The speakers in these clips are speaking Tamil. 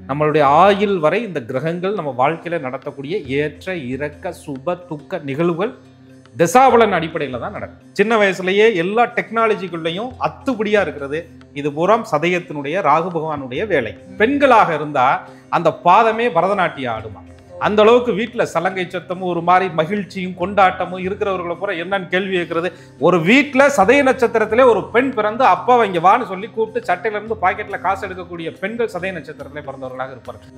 நம்மளுடைய ஆயுள் வரை இந்த கிரகங்கள் நம்ம வாழ்க்கையில நடத்தக்கூடிய ஏற்ற இறக்க சுப துக்க நிகழ்வுகள் தசாபலன் அடிப்படையில் தான் நடக்கும். சின்ன வயசுலயே எல்லா டெக்னாலஜிக்குள்ளேயும் அத்துப்படியா இருக்கிறது இது பூரா சதயத்தினுடைய ராகு பகவானுடைய வேலை. பெண்களாக இருந்தா அந்த பாதமே பரதநாட்டியம் ஆடுமா. அந்த அளவுக்கு வீட்டுல சலங்கை சத்தமும் ஒரு மாதிரி மகிழ்ச்சியும் கொண்டாட்டமும் இருக்கிறவர்களை பூரா என்னன்னு கேள்வி கேட்கறது. ஒரு வீட்டுல சதய நட்சத்திரத்திலே ஒரு பெண் பிறந்து அப்பா இங்க வான்னு சொல்லி கூப்பிட்டு சட்டையில இருந்து பாக்கெட்ல காசு எடுக்கக்கூடிய பெண்கள் சதய நட்சத்திரத்திலே பிறந்தவர்களாக இருப்பார்கள்.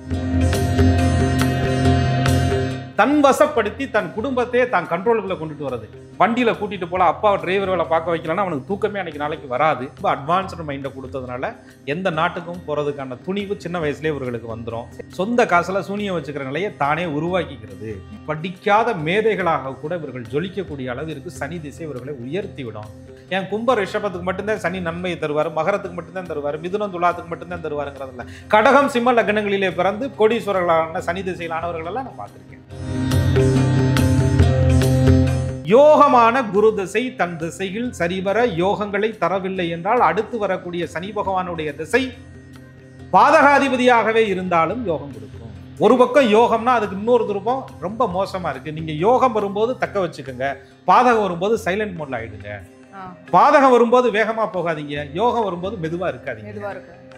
தன் வசப்படுத்தி தன் குடும்பத்தையே தான் கண்ட்ரோலுக்குள்ள கொண்டுட்டு வர்றது. வண்டியில கூட்டிட்டு போல அப்பாவை டிரைவர்களை பார்க்க வைக்கலன்னா அவனுக்கு தூக்கமே அன்னைக்கு நாளைக்கு வராது. ரொம்ப அட்வான்ஸ்டு மைண்டை கொடுத்ததுனால எந்த நாட்டுக்கும் போறதுக்கான துணிவு சின்ன வயசுலேயே இவர்களுக்கு வந்துடும். சொந்த காசுல சூனியம் வச்சுக்கிற நிலையை தானே உருவாக்கிக்கிறது. படிக்காத மேதைகளாக கூட இவர்கள் ஜொலிக்கக்கூடிய அளவிற்கு சனி திசை இவர்களை உயர்த்தி விடும். என் கும்ப ரிஷபத்துக்கு மட்டும்தான் சனி நன்மையை தருவார், மகரத்துக்கு மட்டும்தான் தருவார், மிதுனம் துலாத்துக்கு மட்டும்தான் தருவாருங்கிறதுல கடகம் சிம்ம லக்னங்களிலே பிறந்து கோடீஸ்வரர்களான சனி திசையிலானவர்கள் எல்லாம் நான் பார்த்திருக்கேன். யோகமான குரு திசை தன் திசையில் சரிவர யோகங்களை தரவில்லை என்றால் அடுத்து வரக்கூடிய சனி பகவானுடைய திசை பாதகாதிபதியாகவே இருந்தாலும் யோகம் கொடுக்கும். ஒரு பக்கம் யோகம்னா அதுக்கு இன்னொரு ரூபம் ரொம்ப மோசமா இருக்கு. நீங்க யோகம் வரும்போது தக்க வச்சுக்கோங்க, பாதகம் வரும்போது சைலண்ட் மோட்ல ஆயிடுங்க. பாதகம் வரும்போது வேகமா போகாதீங்க, யோகம் வரும்போது மெதுவா இருக்காதீங்க.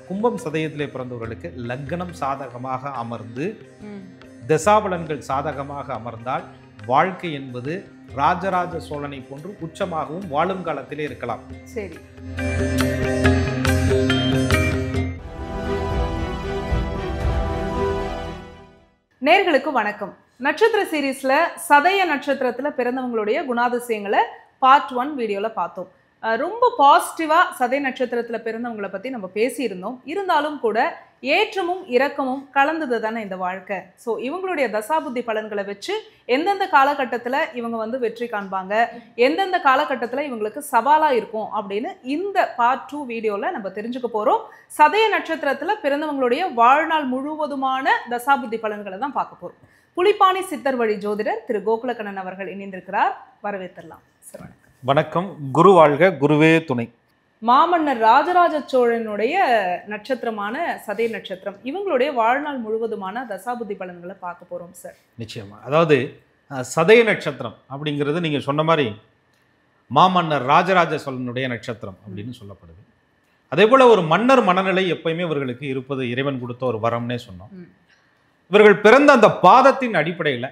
கும்பம் சதயத்திலே பிறந்தவர்களுக்கு லக்னம் சாதகமாக அமர்ந்து தசாபலன்கள் சாதகமாக அமர்ந்தால் வாழ்க்கை என்பது ராஜராஜ சோழனை போன்று உச்சமாகவும் வாழும் காலத்திலே இருக்கலாம். சரி, நேர்களுக்கு வணக்கம். நட்சத்திர சீரீஸ்ல சதய நட்சத்திரத்துல பிறந்தவங்களுடைய குணாதிசயங்களை பார்ட் 1 வீடியோல பார்த்தோம். ரொம்ப பாசிட்டிவா சதய நட்சத்திரத்துல பிறந்தவங்களை பத்தி நம்ம பேசியிருந்தோம். இருந்தாலும் கூட ஏற்றமும் இரக்கமும் கலந்தது தானே இந்த வாழ்க்கை. ஸோ இவங்களுடைய தசாபுத்தி பலன்களை வச்சு எந்தெந்த காலகட்டத்தில் இவங்க வெற்றி காண்பாங்க, எந்தெந்த காலகட்டத்தில் இவங்களுக்கு சவாலாக இருக்கும் அப்படின்னு இந்த பார்ட் 2 வீடியோவில் நம்ம தெரிஞ்சுக்க போகிறோம். சதய நட்சத்திரத்தில் பிறந்தவங்களுடைய வாழ்நாள் முழுவதுமான தசாபுத்தி பலன்களை தான் பார்க்க போகிறோம். புலிப்பாணி சித்தர் வழி ஜோதிடர் திரு கோகுலக்கண்ணன் அவர்கள் இணைந்திருக்கிறார். வரவேற்றலாம் சார். வணக்கம். வணக்கம். குரு வாழ்க, குருவே துணை. மாமன்னர் ராஜராஜ சோழனுடைய நட்சத்திரமான சதய நட்சத்திரம், இவங்களுடைய வாழ்நாள் முழுவதுமான தசாபுத்தி பலன்களை பார்க்க போறோம் சார். நிச்சயமா. அதாவது சதய நட்சத்திரம் அப்படிங்கிறது நீங்க சொன்ன மாதிரி மாமன்னர் ராஜராஜ சோழனுடைய நட்சத்திரம் அப்படின்னு சொல்லப்படுது. அதே போல ஒரு மன்னர் மனநிலை எப்பயுமே இவர்களுக்கு இருப்பது இறைவன் கொடுத்த ஒரு வரம்னே சொன்னோம். இவர்கள் பிறந்த அந்த பாதத்தின் அடிப்படையில்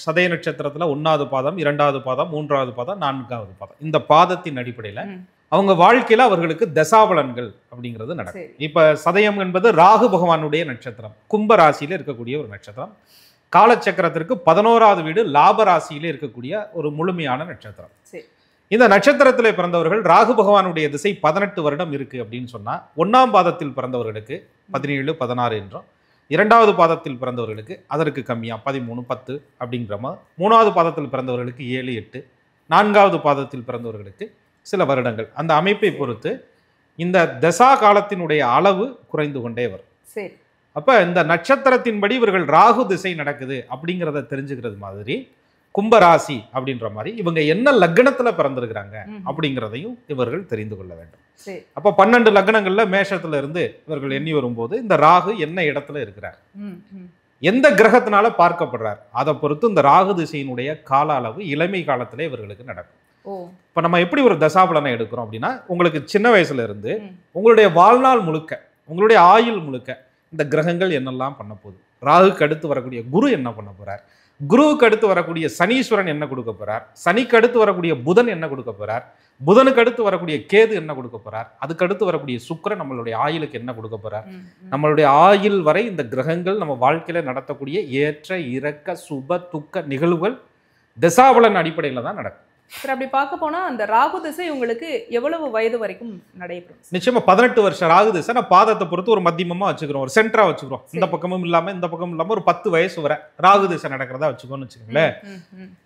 சதய நட்சத்திரத்தில் 1வது பாதம், 2வது பாதம், 3வது பாதம், 4வது பாதம், இந்த பாதத்தின் அடிப்படையில் அவங்க வாழ்க்கையில அவர்களுக்கு தசாபலன்கள் அப்படிங்கிறது நடக்கும். இப்ப சதயம் என்பது ராகு பகவானுடைய நட்சத்திரம், கும்ப ராசியில இருக்கக்கூடிய ஒரு நட்சத்திரம். காலச்சக்கரத்திற்கு 11வது வீடு லாப ராசியில இருக்கக்கூடிய ஒரு முழுமையான நட்சத்திரம். இந்த நட்சத்திரத்திலே பிறந்தவர்கள் ராகு பகவானுடைய திசை 18 வருடம் இருக்கு அப்படின்னு சொன்னா 1ஆம் பாதத்தில் பிறந்தவர்களுக்கு 17, 16 என்றும், 2வது பாதத்தில் பிறந்தவர்களுக்கு அதற்கு கம்மியா 13, 10 அப்படிங்கிற மாதிரி, 3வது பாதத்தில் பிறந்தவர்களுக்கு 7, 8, 4வது பாதத்தில் பிறந்தவர்களுக்கு சில வருடங்கள். அந்த அமைப்பை பொறுத்து இந்த தசா காலத்தினுடைய அளவு குறைந்து கொண்டே வரும். அப்ப இந்த நட்சத்திரத்தின்படி இவர்கள் ராகு திசை நடக்குது அப்படிங்கிறத தெரிஞ்சுக்கிறது மாதிரி கும்பராசி அப்படின்ற மாதிரி இவங்க என்ன லக்னத்துல பிறந்திருக்கிறாங்க அப்படிங்கிறதையும் இவர்கள் தெரிந்து கொள்ள வேண்டும். அப்ப 12 லக்னங்கள்ல மேஷத்துல இருந்து இவர்கள் எண்ணி வரும்போது இந்த ராகு என்ன இடத்துல இருக்கிறார், எந்த கிரகத்தினால பார்க்கப்படுறார், அதை பொறுத்து இந்த ராகு திசையினுடைய கால அளவு இளமை காலத்திலே இவர்களுக்கு நடக்கும். இப்ப நம்ம எப்படி ஒரு தசாபலனை எடுக்கிறோம் அப்படின்னா, உங்களுக்கு சின்ன வயசுல இருந்து உங்களுடைய வாழ்நாள் முழுக்க, உங்களுடைய ஆயுள் முழுக்க இந்த கிரகங்கள் என்னெல்லாம் பண்ண போகுது, ராகுக்கு அடுத்து வரக்கூடிய குரு என்ன பண்ண போறார், குருவுக்கு அடுத்து வரக்கூடிய சனீஸ்வரன் என்ன கொடுக்க போறார், சனிக்கு அடுத்து வரக்கூடிய புதன் என்ன கொடுக்க போறார், புதனுக்கு அடுத்து வரக்கூடிய கேது என்ன கொடுக்க போறார், அதுக்கு அடுத்து வரக்கூடிய சுக்கிரன் நம்மளுடைய ஆயுளுக்கு என்ன கொடுக்க போறார். நம்மளுடைய ஆயுள் வரை இந்த கிரகங்கள் நம்ம வாழ்க்கையில நடத்தக்கூடிய ஏற்ற இறக்க சுப துக்க நிகழ்வுகள் தசாபலன் அடிப்படையில தான் நடக்கும். சார், அப்படி பார்க்க போனா அந்த ராகு திசை உங்களுக்கு எவ்வளவு வயது வரைக்கும் நடைபெறும்? நிச்சயமா 18 வருஷம் ராகு திசை. நான் பாதத்தை பொறுத்து ஒரு மத்தியமா வச்சுக்கிறோம், ஒரு சென்டரா வச்சுக்கிறோம். இந்த பக்கமும் இல்லாம இந்த பக்கமும் இல்லாம ஒரு 10 வயசு வரை ராகு திசை நடக்கிறதா வச்சுக்கோன்னு வச்சுக்கோங்களேன்.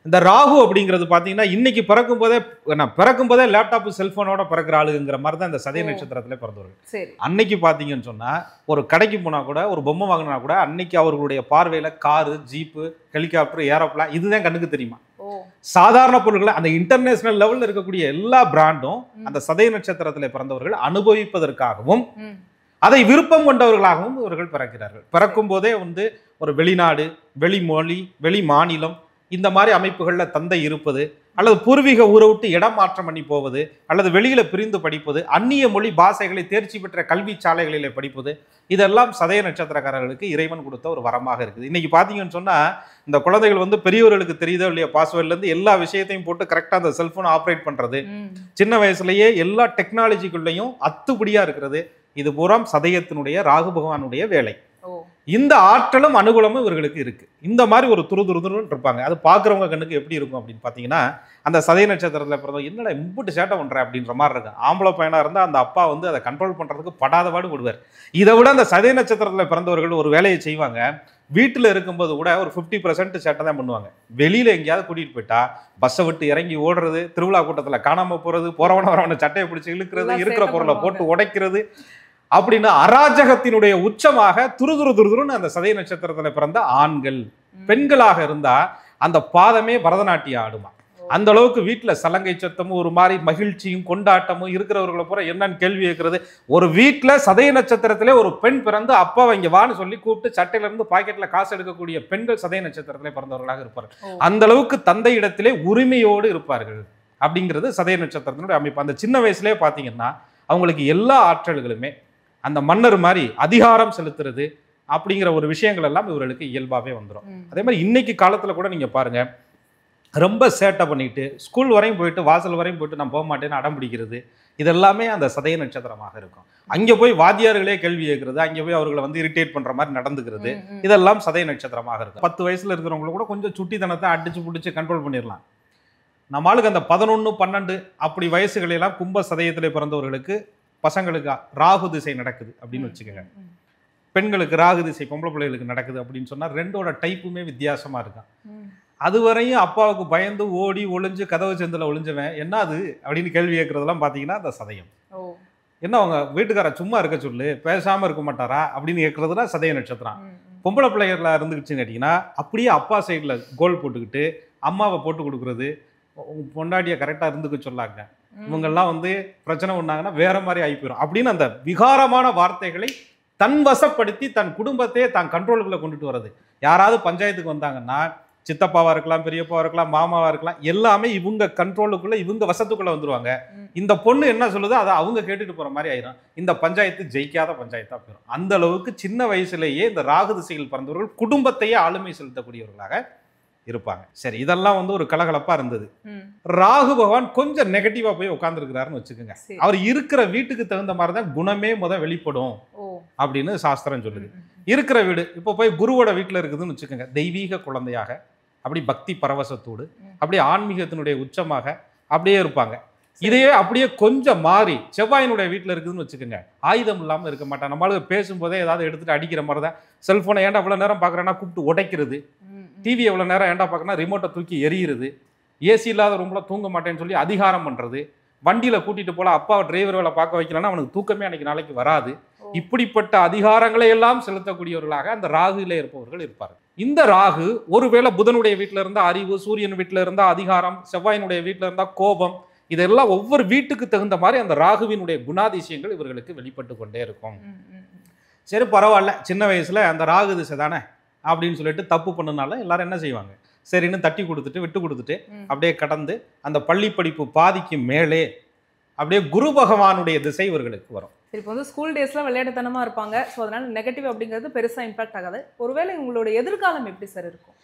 இந்த ராகு அப்படிங்கிறது பாத்தீங்கன்னா இன்னைக்கு பிறக்கும் போதே லேப்டாப் செல்போனோட பிறக்கிற ஆளுங்கிற மாதிரி தான் இந்த சதய நட்சத்திரத்திலே பிறந்தவர்கள். அன்னைக்கு பாத்தீங்கன்னு சொன்னா ஒரு கடைக்கு போனா கூட, ஒரு பொம்மை வாங்கினா கூட அன்னைக்கு அவர்களுடைய பார்வையில காரு, ஜீப்பு, ஹெலிகாப்டர், ஏரோப்ளான் இதுதான் கண்ணுக்கு தெரியுமா. சாதாரண பொருட்களை அந்த இன்டர்நேஷனல் லெவல்ல இருக்கக்கூடிய எல்லா பிராண்டும் அந்த சதய நட்சத்திரத்தில் பிறந்தவர்கள் அனுபவிப்பதற்காகவும் அதை விருப்பம் கொண்டவர்களாகவும் இவர்கள் பிறக்கிறார்கள். பிறக்கும் போதே வந்து ஒரு வெளிநாடு, வெளிமொழி, வெளி மாநிலம் இந்த மாதிரி அமைப்புகளில் தந்தை இருப்பது, அல்லது பூர்வீக ஊரை விட்டு இடம் மாற்றம் பண்ணி போவது, அல்லது வெளியில பிரிந்து படிப்பது, அந்நிய மொழி பாஷைகளை தேர்ச்சி பெற்ற கல்வி சாலைகளிலே படிப்பது, இதெல்லாம் சதய நட்சத்திரக்காரர்களுக்கு இறைவன் கொடுத்த ஒரு வரமாக இருக்குது. இன்னைக்கு பார்த்தீங்கன்னு சொன்னா இந்த குழந்தைகள் வந்து பெரியவர்களுக்கு தெரியுதோ இல்லையா, பாஸ்வேர்ட்ல இருந்து எல்லா விஷயத்தையும் போட்டு கரெக்டாக அந்த செல்போன் ஆப்ரேட் பண்றது, சின்ன வயசுலயே எல்லா டெக்னாலஜிக்குள்ளேயும் அத்துப்படியா இருக்கிறது. இது பூரா சதயத்தினுடைய ராகு பகவானுடைய வேலை. இந்த ஆற்றலும் அனுகூலமும் இவர்களுக்கு இருக்கு. இந்த மாதிரி ஒரு துருதுருன்னு இருப்பாங்க. அது பார்க்குறவங்க கண்ணுக்கு எப்படி இருக்கும் அப்படின்னு பார்த்தீங்கன்னா, அந்த சதய நட்சத்திரத்தில் பிறந்தவங்க என்னடா இம்புட்டு சேட்டை பண்ற அப்படின்ற மாதிரி இருக்கும். ஆம்பளை பையனா இருந்தால் அந்த அப்பா வந்து அதை கண்ட்ரோல் பண்றதுக்கு படாத பாடு விடுவார். இதை விட அந்த சதய நட்சத்திரத்தில் பிறந்தவர்கள் ஒரு வேலையை செய்வாங்க. வீட்டில் இருக்கும்போது கூட ஒரு 50% சேட்டை தான் பண்ணுவாங்க. வெளியில எங்கேயாவது கூட்டிட்டு போயிட்டா பஸ்ஸை விட்டு இறங்கி ஓடுறது, திருவிழா கூட்டத்தில் காணாம போறது, போறவன வரவன சட்டையை பிடிச்சி இழுக்கிறது, இருக்கிற பொருளை போட்டு உடைக்கிறது அப்படின்னு அராஜகத்தினுடைய உச்சமாக துருதுருன்னு அந்த சதய நட்சத்திரத்துல பிறந்த ஆண்கள். பெண்களாக இருந்தா அந்த பாதமே பரதநாட்டியம் ஆடுமா. அந்த அளவுக்கு வீட்டுல சலங்கை சத்தமும் ஒரு மாதிரி மகிழ்ச்சியும் கொண்டாட்டமும் இருக்கிறவர்களை பூரா என்னன்னு கேள்வி கேட்கறது. ஒரு வீட்டுல சதய நட்சத்திரத்திலே ஒரு பெண் பிறந்து அப்பாவை இங்க வான்னு சொல்லி கூப்பிட்டு சட்டையில இருந்து பாக்கெட்ல காசு எடுக்கக்கூடிய பெண்கள் சதய நட்சத்திரத்திலே பிறந்தவர்களாக இருப்பார்கள். அந்த அளவுக்கு தந்தை இடத்திலே உரிமையோடு இருப்பார்கள் அப்படிங்கிறது சதய நட்சத்திரத்தினுடைய அமைப்பு. அந்த சின்ன வயசுலயே பாத்தீங்கன்னா அவங்களுக்கு எல்லா ஆற்றல்களுமே அந்த மன்னர் மாதிரி அதிகாரம் செலுத்துறது அப்படிங்கிற ஒரு விஷயங்கள் எல்லாம் இவர்களுக்கு இயல்பாகவே வந்துடும். அதே மாதிரி இன்னைக்கு காலத்துல கூட நீங்க பாருங்க, ரொம்ப சேட்டை பண்ணிட்டு ஸ்கூல் வரையும் போயிட்டு வாசல் வரையும் போயிட்டு நான் போக மாட்டேன்னு அடம் பிடிக்கிறது, இதெல்லாமே அந்த சதய நட்சத்திரமாக இருக்கும். அங்கே போய் வாத்தியார்களே கேள்வி கேட்கறது, அங்கே போய் அவர்களை வந்து இரிட்டேட் பண்ற மாதிரி நடந்துக்கிறது, இதெல்லாம் சதய நட்சத்திரமாக இருக்கும். 10 வயசுல இருக்கிறவங்களை கூட கொஞ்சம் சுட்டித்தனத்தை அடிச்சு பிடிச்சி கண்ட்ரோல் பண்ணிடலாம். நம்மளுக்கு அந்த 11, 12 அப்படி வயசுகளெல்லாம் கும்ப சதயத்திலே பிறந்தவர்களுக்கு பசங்களுக்கு ராகு திசை நடக்குது அப்படின்னு வச்சுக்கோங்க. பெண்களுக்கு ராகு திசை பொம்பளை பிள்ளைகளுக்கு நடக்குது அப்படின்னு சொன்னா ரெண்டோட டைப்புமே வித்தியாசமா இருக்கும். அதுவரையும் அப்பாவுக்கு பயந்து ஓடி ஒளிஞ்சு கதவு செந்தில் ஒளிஞ்சவன் என்ன அது அப்படின்னு கேள்வி கேட்கறதெல்லாம் பார்த்தீங்கன்னா அந்த சதயம். என்ன அவங்க வீட்டுக்கார சும்மா இருக்க சொல்லு, பேசாம இருக்க மாட்டாரா அப்படின்னு கேட்கறதுனா சதய நட்சத்திரம். பொம்பளை பிள்ளைகளா இருந்துச்சுன்னு கேட்டீங்கன்னா அப்படியே அப்பா சைடில் கோல் போட்டுக்கிட்டு அம்மாவை போட்டு கொடுக்குறது, பொண்டாட்டியை கரெக்டாக இருந்துக்க சொல்லாங்க, இவங்கெல்லாம் வந்து பிரச்சனை பண்ணாங்கன்னா வேற மாதிரி ஆகி போயிடும் அப்படின்னு அந்த விகாரமான வார்த்தைகளை தன் வசப்படுத்தி தன் குடும்பத்தையே தான் கண்ட்ரோலுக்குள்ள கொண்டுட்டு வர்றது. யாராவது பஞ்சாயத்துக்கு வந்தாங்கன்னா சித்தப்பாவா இருக்கலாம், பெரியப்பாவா இருக்கலாம், மாமாவா இருக்கலாம், எல்லாமே இவங்க கண்ட்ரோலுக்குள்ள இவங்க வசத்துக்குள்ள வந்துருவாங்க. இந்த பொண்ணு என்ன சொல்லுதோ அதை அவங்க கேட்டுட்டு போற மாதிரி ஆயிரும். இந்த பஞ்சாயத்து ஜெயிக்காத பஞ்சாயத்தா போயிடும். அந்த அளவுக்கு சின்ன வயசுலேயே இந்த ராகு திசையில் பிறந்தவர்கள் குடும்பத்தையே ஆளுமை செலுத்தக்கூடியவர்களாக இருப்பாங்க. சரி, இதெல்லாம் வந்து ஒரு கலகலப்பா இருந்தது. ராகு பகவான் கொஞ்சம் நெகட்டிவா போய் உட்கார்ந்துருக்கிறாருன்னு வச்சுக்கோங்க. அவர் இருக்கிற வீட்டுக்கு தகுந்த மாதிரி தான் குணமே வெளிப்படும் அப்படின்னு சாஸ்திரம் சொல்லுது. இருக்கிற வீடு இப்போ போய் குருவோட வீட்டுல இருக்குதுன்னு வச்சுக்கோங்க, தெய்வீக குழந்தையாக அப்படி பக்தி பரவசத்தோடு அப்படியே ஆன்மீகத்தினுடைய உச்சமாக அப்படியே இருப்பாங்க. இதையே அப்படியே கொஞ்சம் மாறி செவ்வாயினுடைய வீட்டில் இருக்குதுன்னு வச்சுக்கோங்க, ஆயுதம் இல்லாமல் இருக்க மாட்டாங்க. நம்மளுக்கு பேசும்போதே ஏதாவது எடுத்துட்டு அடிக்கிற மாதிரி தான். செல்போனை ஏன்டா இவ்வளோ நேரம் பார்க்குறேன்னா கூப்பிட்டு உடைக்கிறது, டிவி எவ்வளோ நேரம் ஏன்டா பார்க்கறேன்னா ரிமோட்டை தூக்கி எரியிறது, ஏசி இல்லாத ரூம்ல தூங்க மாட்டேன்னு சொல்லி அதிகாரம் பண்ணுறது, வண்டியில் கூட்டிட்டு போல அப்பாவை டிரைவர் வேலை பார்க்க வைக்கலன்னா அவனுக்கு தூக்கமே அன்னைக்கு நாளைக்கு வராது. இப்படிப்பட்ட அதிகாரங்களை எல்லாம் செலுத்தக்கூடியவர்களாக அந்த ராகுல இருப்பவர்கள் இருப்பார்கள். இந்த ராகு ஒருவேளை புதனுடைய வீட்டில இருந்தா அறிவு, சூரியன் வீட்டில இருந்தா அதிகாரம், செவ்வாயினுடைய வீட்டில இருந்தா கோபம், இதெல்லாம் ஒவ்வொரு வீட்டுக்கு தகுந்த மாதிரி அந்த ராகுவினுடைய குணாதிசயங்கள் இவர்களுக்கு வெளிப்பட்டு கொண்டே இருக்கும். சரி பரவாயில்ல, சின்ன வயசுல அந்த ராகு திசை தானே அப்படின்னு சொல்லிட்டு தப்பு பண்ணனால எல்லாரும் என்ன செய்வாங்க, சரின்னு தட்டி கொடுத்துட்டு விட்டு கொடுத்துட்டு அப்படியே கடந்து அந்த பள்ளி படிப்பு பாதிக்கு மேலே அப்படியே குரு பகவானுடைய திசை இவர்களுக்கு வரும். இப்போ வந்து ஸ்கூல் டேஸ்ல விளையாட்டுத்தனமா இருப்பாங்க. ஸோ அதனால நெகட்டிவ் அப்படிங்கிறது பெருசா இம்பாக்ட் ஆகாது. ஒருவேளை உங்களோட எதிர்காலம் எப்படி சார் இருக்கும்?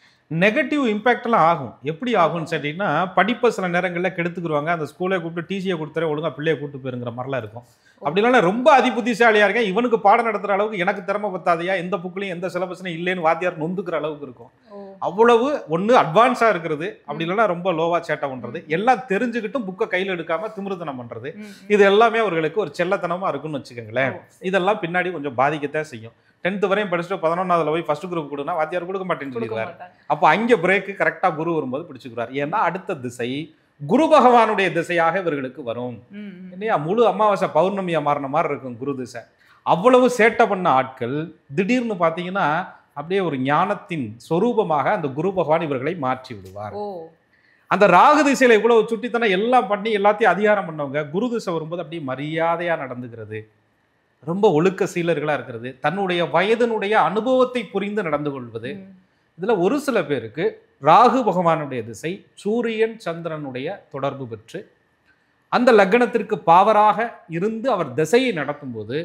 நெகட்டிவ் இம்பாக்ட்லாம் ஆகும். எப்படி ஆகும்னு சொல்லிட்டீங்கன்னா, படிப்பை சில நேரங்களில் கெடுத்துக்குருவாங்க. அந்த ஸ்கூலை கூப்பிட்டு டிசியை கொடுத்துறேன் ஒழுங்கா பிள்ளையை கூப்பிட்டு போயிருங்கிற மாதிரிலாம் இருக்கும். அப்படின்னா ரொம்ப அதிபுத்திசாலியாக இருக்கேன், இவனுக்கு பாடம் நடத்துகிற அளவுக்கு எனக்கு திறமை பத்தாதையா, எந்த புக்லையும் எந்த சிலபஸ்லையும் இல்லைன்னு வாத்தியார் நொந்துக்கிற அளவுக்கு இருக்கும். அவ்வளவு ஒன்று அட்வான்ஸாக இருக்கிறது, அப்படி இல்லைன்னா ரொம்ப லோவாக சேட்டை பண்ணுறது, எல்லாம் தெரிஞ்சுக்கிட்டும் புக்கை கையில் எடுக்காம திமிருத்தனம் பண்ணுறது, இது எல்லாமே அவர்களுக்கு ஒரு செல்லத்தனமாக இருக்குன்னு வச்சுக்கோங்களேன். இதெல்லாம் பின்னாடி கொஞ்சம் பாதிக்கத்தான் செய்யும். 10th வரையும் படிச்சுட்டு 11வது போய் ஃபர்ஸ்ட் குரூப் கொடுனா வாத்தியார் கொடுக்க மாட்டேன்னு சொல்லிடுவார். அப்போ அங்கே பிரேக்கு கரெக்டாக குரு வரும்போது பிடிச்சுக்கிறார். ஏன்னா அடுத்த திசை குரு பகவானுடைய திசையாக இவர்களுக்கு வரும் இல்லையா. முழு அமாவாசை பௌர்ணமியா மாறின மாதிரி இருக்கும் குரு திசை. அவ்வளவு சேட்டை பண்ண ஆட்கள் திடீர்னு பார்த்தீங்கன்னா அப்படியே ஒரு ஞானத்தின் சொரூபமாக அந்த குரு பகவான் இவர்களை மாற்றி விடுவார். அந்த ராகு திசையில இவ்வளவு சுட்டித்தனம் எல்லாம் பண்ணி எல்லாத்தையும் அதிகாரம் பண்ணவங்க குரு திசை வரும்போது அப்படியே மரியாதையா நடந்துக்கிறது, ரொம்ப ஒழுக்க சீலர்களா இருக்கிறது, தன்னுடைய வயதினுடைய அனுபவத்தை புரிந்து நடந்து கொள்வது. இதுல ஒரு சில பேருக்கு ராகு பகவானுடைய திசை சூரியன் சந்திரனுடைய தொடர்பு பெற்று அந்த லக்னத்திற்கு பாவராக இருந்து அவர் திசையை நடத்தும் போது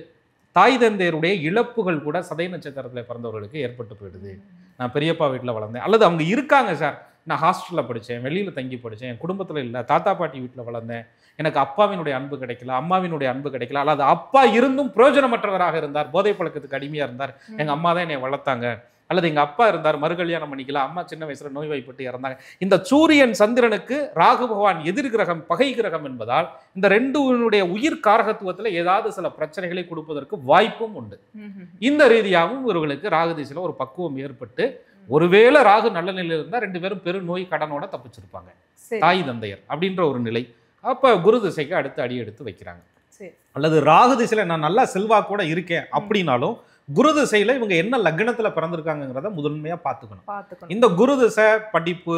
தாய் தந்தையருடைய இழப்புகள் கூட சதய நட்சத்திரத்தில் பிறந்தவர்களுக்கு ஏற்பட்டு போயிடுது. நான் பெரியப்பா வீட்டில் வளர்ந்தேன், அல்லது அவங்க இருக்காங்க சார், நான் ஹாஸ்டலில் படித்தேன், வெளியில் தங்கி படித்தேன், என் குடும்பத்தில் இல்லை, தாத்தா பாட்டி வீட்டில் வளர்ந்தேன், எனக்கு அப்பாவினுடைய அன்பு கிடைக்கல, அம்மாவினுடைய அன்பு கிடைக்கல, அல்லது அப்பா இருந்தும் பிரயோஜனமற்றவராக இருந்தார், போதை பழக்கத்துக்கு அடிமையாக இருந்தார், எங்கள் அம்மா தான் என்னை வளர்த்தாங்க, அல்லது எங்கள் அப்பா இருந்தார் மறுகல்யாணம் பண்ணிக்கலாம், அம்மா சின்ன வயசுல நோய்வாய்ப்பட்டு இறந்தாங்க. இந்த சூரியன் சந்திரனுக்கு ராகு பகவான் எதிர் கிரகம், பகை கிரகம் என்பதால் இந்த ரெண்டுடைய உயிர் காரகத்துவத்தில் ஏதாவது சில பிரச்சனைகளை கொடுப்பதற்கு வாய்ப்பும் உண்டு. இந்த ரீதியாகவும் இவர்களுக்கு ராகு திசையில ஒரு பக்குவம் ஏற்பட்டு ஒருவேளை ராகு நல்ல நிலையில் இருந்தால் 2 பேரும் பெரு நோய் கடனோட தப்பிச்சிருப்பாங்க, தாய் தந்தையர் அப்படின்ற ஒரு நிலை. அப்ப குரு திசைக்கு அடுத்து அடி எடுத்து வைக்கிறாங்க. அல்லது ராகு திசையில நான் நல்லா செல்வாக்கூட இருக்கேன் அப்படின்னாலும் குரு திசையில இவங்க என்ன லக்னத்துல பிறந்திருக்காங்கிறத முதன்மையா பார்த்துக்கணும். இந்த குரு திசை படிப்பு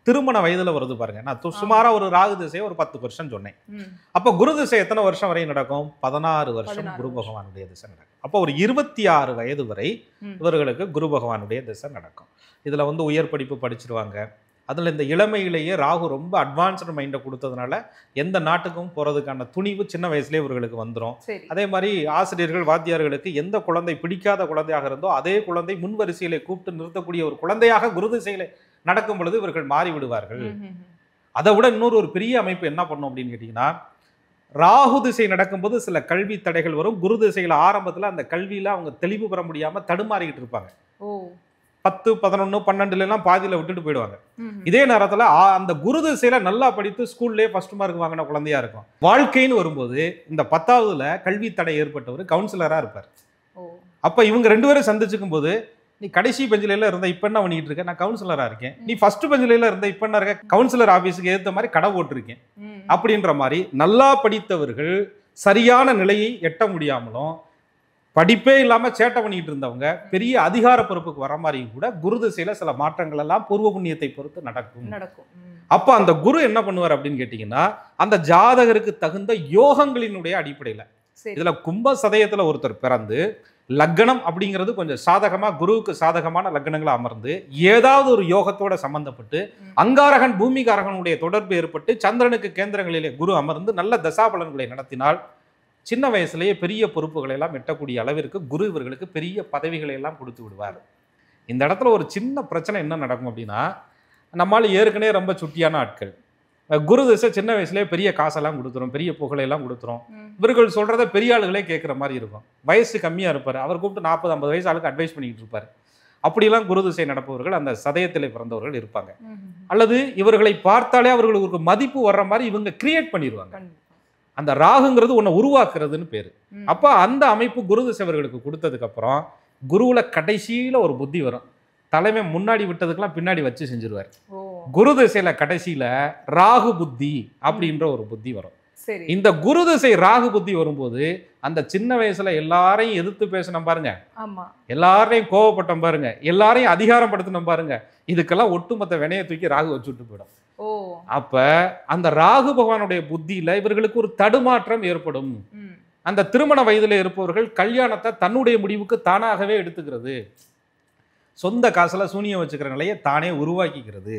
திருமண வயதுல வருது பாருங்க. நான் சுமாரா ஒரு ராகு திசையை ஒரு 10 வருஷம் சொன்னேன். அப்ப குரு திசை எத்தனை வருஷம் வரை நடக்கும்? 16 வருஷம் குரு பகவானுடைய திசை நடக்கும். அப்போ ஒரு 26 வயது வரை இவர்களுக்கு குரு பகவானுடைய திசை நடக்கும். இதுல உயர் படிப்பு படிச்சிருவாங்க. அதில் இந்த இளமையிலேயே ராகு ரொம்ப அட்வான்ஸ்டு மைண்டை கொடுத்ததுனால எந்த நாட்டுக்கும் போகிறதுக்கான துணிவு சின்ன வயசுலேயே இவர்களுக்கு வந்துடும். அதே மாதிரி ஆசிரியர்கள் வாத்தியார்களுக்கு எந்த குழந்தை பிடிக்காத குழந்தையாக இருந்தோ அதே குழந்தை முன்வரிசையிலே கூப்பிட்டு நிறுத்தக்கூடிய ஒரு குழந்தையாக குரு திசையிலே நடக்கும் பொழுது இவர்கள் மாறி விடுவார்கள். அதை விட இன்னொரு பெரிய அமைப்பு என்ன பண்ணும் அப்படின்னு கேட்டிங்கன்னா, ராகு திசை நடக்கும்போது சில கல்வி தடைகள் வரும். குரு திசையில் ஆரம்பத்தில் அந்த கல்வியில் அவங்க தெளிவு பெற முடியாமல் தடுமாறிக்கிட்டு இருப்பாங்க. 10, 11, 12 பாதியில விட்டுட்டு போயிடுவாங்க. இதே நேரத்துல அந்த குரு திசையில நல்லா படித்து ஸ்கூல்லேயே ஃபர்ஸ்ட் மார்க் வாங்கின குழந்தையா இருக்கும். வாழ்க்கைன்னு வரும்போது இந்த 10ஆவதுல கல்வி தடை ஏற்பட்டவர் கவுன்சிலரா இருப்பார். அப்ப இவங்க 2 பேரும் சந்திச்சுக்கும் போது, நீ கடைசி பெஞ்சில இருந்த இப்ப என்ன பண்ணிட்டு இருக்க? நான் கவுன்சிலரா இருக்கேன். நீ ஃபர்ஸ்ட் பெஞ்சில இருந்த இப்ப என்ன இருக்க? கவுன்சிலர் ஆபீஸுக்கு ஏற்ற மாதிரி கடை போட்டிருக்கேன் அப்படின்ற மாதிரி நல்லா படித்தவர்கள் சரியான நிலையை எட்ட முடியாமலும் படிப்பே இல்லாம சேட்டை பண்ணிட்டு இருந்தவங்க பெரிய அதிகார பொறுப்புக்கு வர மாதிரி கூட குரு திசையில சில மாற்றங்கள் எல்லாம் பூர்வ புண்ணியத்தை பொறுத்து நடக்கும். அப்ப அந்த குரு என்ன பண்ணுவார் அப்படின்னு கேட்டீங்கன்னா, அந்த ஜாதகருக்கு தகுந்த யோகங்களினுடைய அடிப்படையில இதுல கும்ப சதயத்துல ஒருத்தர் பிறந்து லக்னம் அப்படிங்கிறது கொஞ்சம் சாதகமா குருவுக்கு சாதகமான லக்னங்களை அமர்ந்து ஏதாவது ஒரு யோகத்தோட சம்பந்தப்பட்டு அங்காரகன் பூமிகாரகனுடைய தொடர்பு ஏற்பட்டு சந்திரனுக்கு கேந்திரங்களிலே குரு அமர்ந்து நல்ல தசாபலன்களை நடத்தினால் சின்ன வயசுலேயே பெரிய பொறுப்புகளை எல்லாம் எட்டக்கூடிய அளவிற்கு குரு இவர்களுக்கு பெரிய பதவிகளை எல்லாம் கொடுத்து விடுவார். இந்த இடத்துல ஒரு சின்ன பிரச்சனை என்ன நடக்கும் அப்படின்னா, நம்மளால ஏற்கனவே ரொம்ப சுட்டியான ஆட்கள், குரு திசை சின்ன வயசுலேயே பெரிய காசெல்லாம் கொடுத்துரும், பெரிய புகழையெல்லாம் கொடுத்துரும். இவர்கள் சொல்றத பெரிய ஆளுகளே கேட்குற மாதிரி இருக்கும். வயசு கம்மியா இருப்பார், அவர் கூப்பிட்டு 40-50 வயசு ஆளுக்கு அட்வைஸ் பண்ணிக்கிட்டு இருப்பார். அப்படிலாம் குரு திசை நடப்பவர்கள் அந்த சதயத்திலே பிறந்தவர்கள் இருப்பாங்க. அல்லது இவர்களை பார்த்தாலே அவர்களுக்கு ஒரு மதிப்பு வர்ற மாதிரி இவங்க கிரியேட் பண்ணிடுவாங்க. அந்த ராகுங்கிறது ஒன்றை உருவாக்குறதுன்னு பேரு. அப்ப அந்த அமைப்பு குரு திசைவர்களுக்கு கொடுத்ததுக்கு அப்புறம் குருவுல கடைசியில ஒரு புத்தி வரும். தலைமை முன்னாடி விட்டதுக்கெல்லாம் பின்னாடி வச்சு செஞ்சிருவார். குரு திசையில கடைசியில ராகு புத்தி அப்படின்ற ஒரு புத்தி வரும். இந்த குரு திசை ராகு புத்தி வரும்போது அந்த சின்ன வயசுல எல்லாரையும் எதிர்த்து பேசணும் பாருங்க, எல்லாரையும் கோவப்பட்டோம் பாருங்க, எல்லாரையும் அதிகாரம் படுத்தணும் பாருங்க, இதுக்கெல்லாம் ஒட்டுமொத்த வினையை தூக்கி ராகு வச்சுட்டு போயிடும். அப்ப அந்த ராகு பகவானுடைய புத்தியில இவர்களுக்கு ஒரு தடுமாற்றம் ஏற்படும். அந்த திருமண வயதுல இருப்பவர்கள் கல்யாணத்தை தன்னுடைய முடிவுக்கு தானாகவே எடுத்துக்கிறது, சொந்த காசுல சூனியம் வச்சுக்கிற நிலையை தானே உருவாக்கிக்கிறது.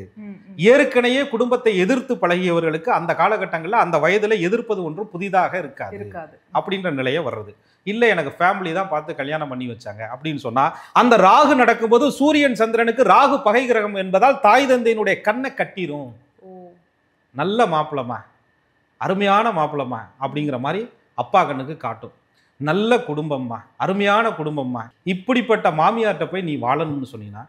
ஏற்கனவே குடும்பத்தை எதிர்த்து பழகியவர்களுக்கு அந்த காலகட்டங்களில் அந்த வயதுல எதிர்ப்பது ஒன்றும் புதிதாக இருக்காது அப்படின்ற நிலையை வர்றது. இல்லை எனக்கு ஃபேமிலி தான் பார்த்து கல்யாணம் பண்ணி வச்சாங்க அப்படின்னு சொன்னா, அந்த ராகு நடக்கும்போது சூரியன் சந்திரனுக்கு ராகு பகை கிரகம் என்பதால் தாய் தந்தையினுடைய கண்ணை கட்டிரும். நல்ல மாப்பிளமா, அருமையான மாப்பிளமா அப்படிங்கிற மாதிரி அப்பா கண்ணுக்கு காட்டும். நல்ல குடும்பம்மா, அருமையான குடும்பம்மா, இப்படிப்பட்ட மாமியார்கிட்ட போய் நீ வாழணும்னு சொன்னீங்கன்னா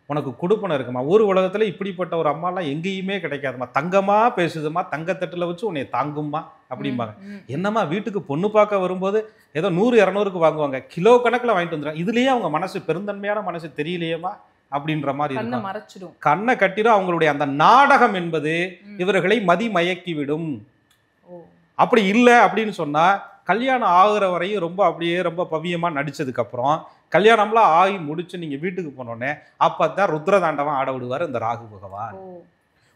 உனக்கு கொடுப்பனை இருக்குமா. ஒரு உலகத்துல இப்படிப்பட்ட ஒரு அம்மாலாம் எங்கேயுமே கிடைக்காதுமா, தங்கமா பேசுதுமா, தங்கத்தட்டுல வச்சு உன்னை தாங்கும்மா அப்படிம்பாங்க. என்னம்மா வீட்டுக்கு பொண்ணு பார்க்க வரும்போது ஏதோ 100-200க்கு வாங்குவாங்க, கிலோ கணக்கில் வாங்கிட்டு வந்துடுறாங்க, இதுலயே அவங்க மனசு பெருந்தன்மையான மனசு தெரியலையேமா அப்படின்ற மாதிரி இருக்கும். கண்ணை கட்டிடும். அவங்களுடைய அந்த நாடகம் என்பது இவர்களை மதிமயக்கி விடும். அப்படி இல்லை அப்படின்னு சொன்னா, கல்யாணம் ஆகுற வரையும் ரொம்ப அப்படியே ரொம்ப பவியமா நடிச்சதுக்கு அப்புறம் கல்யாணம்லாம் ஆகி முடிச்சு நீங்க வீட்டுக்கு போனோடனே அப்பதான் ருத்ரதாண்டவம் ஆட விடுவார் இந்த ராகு பகவான்.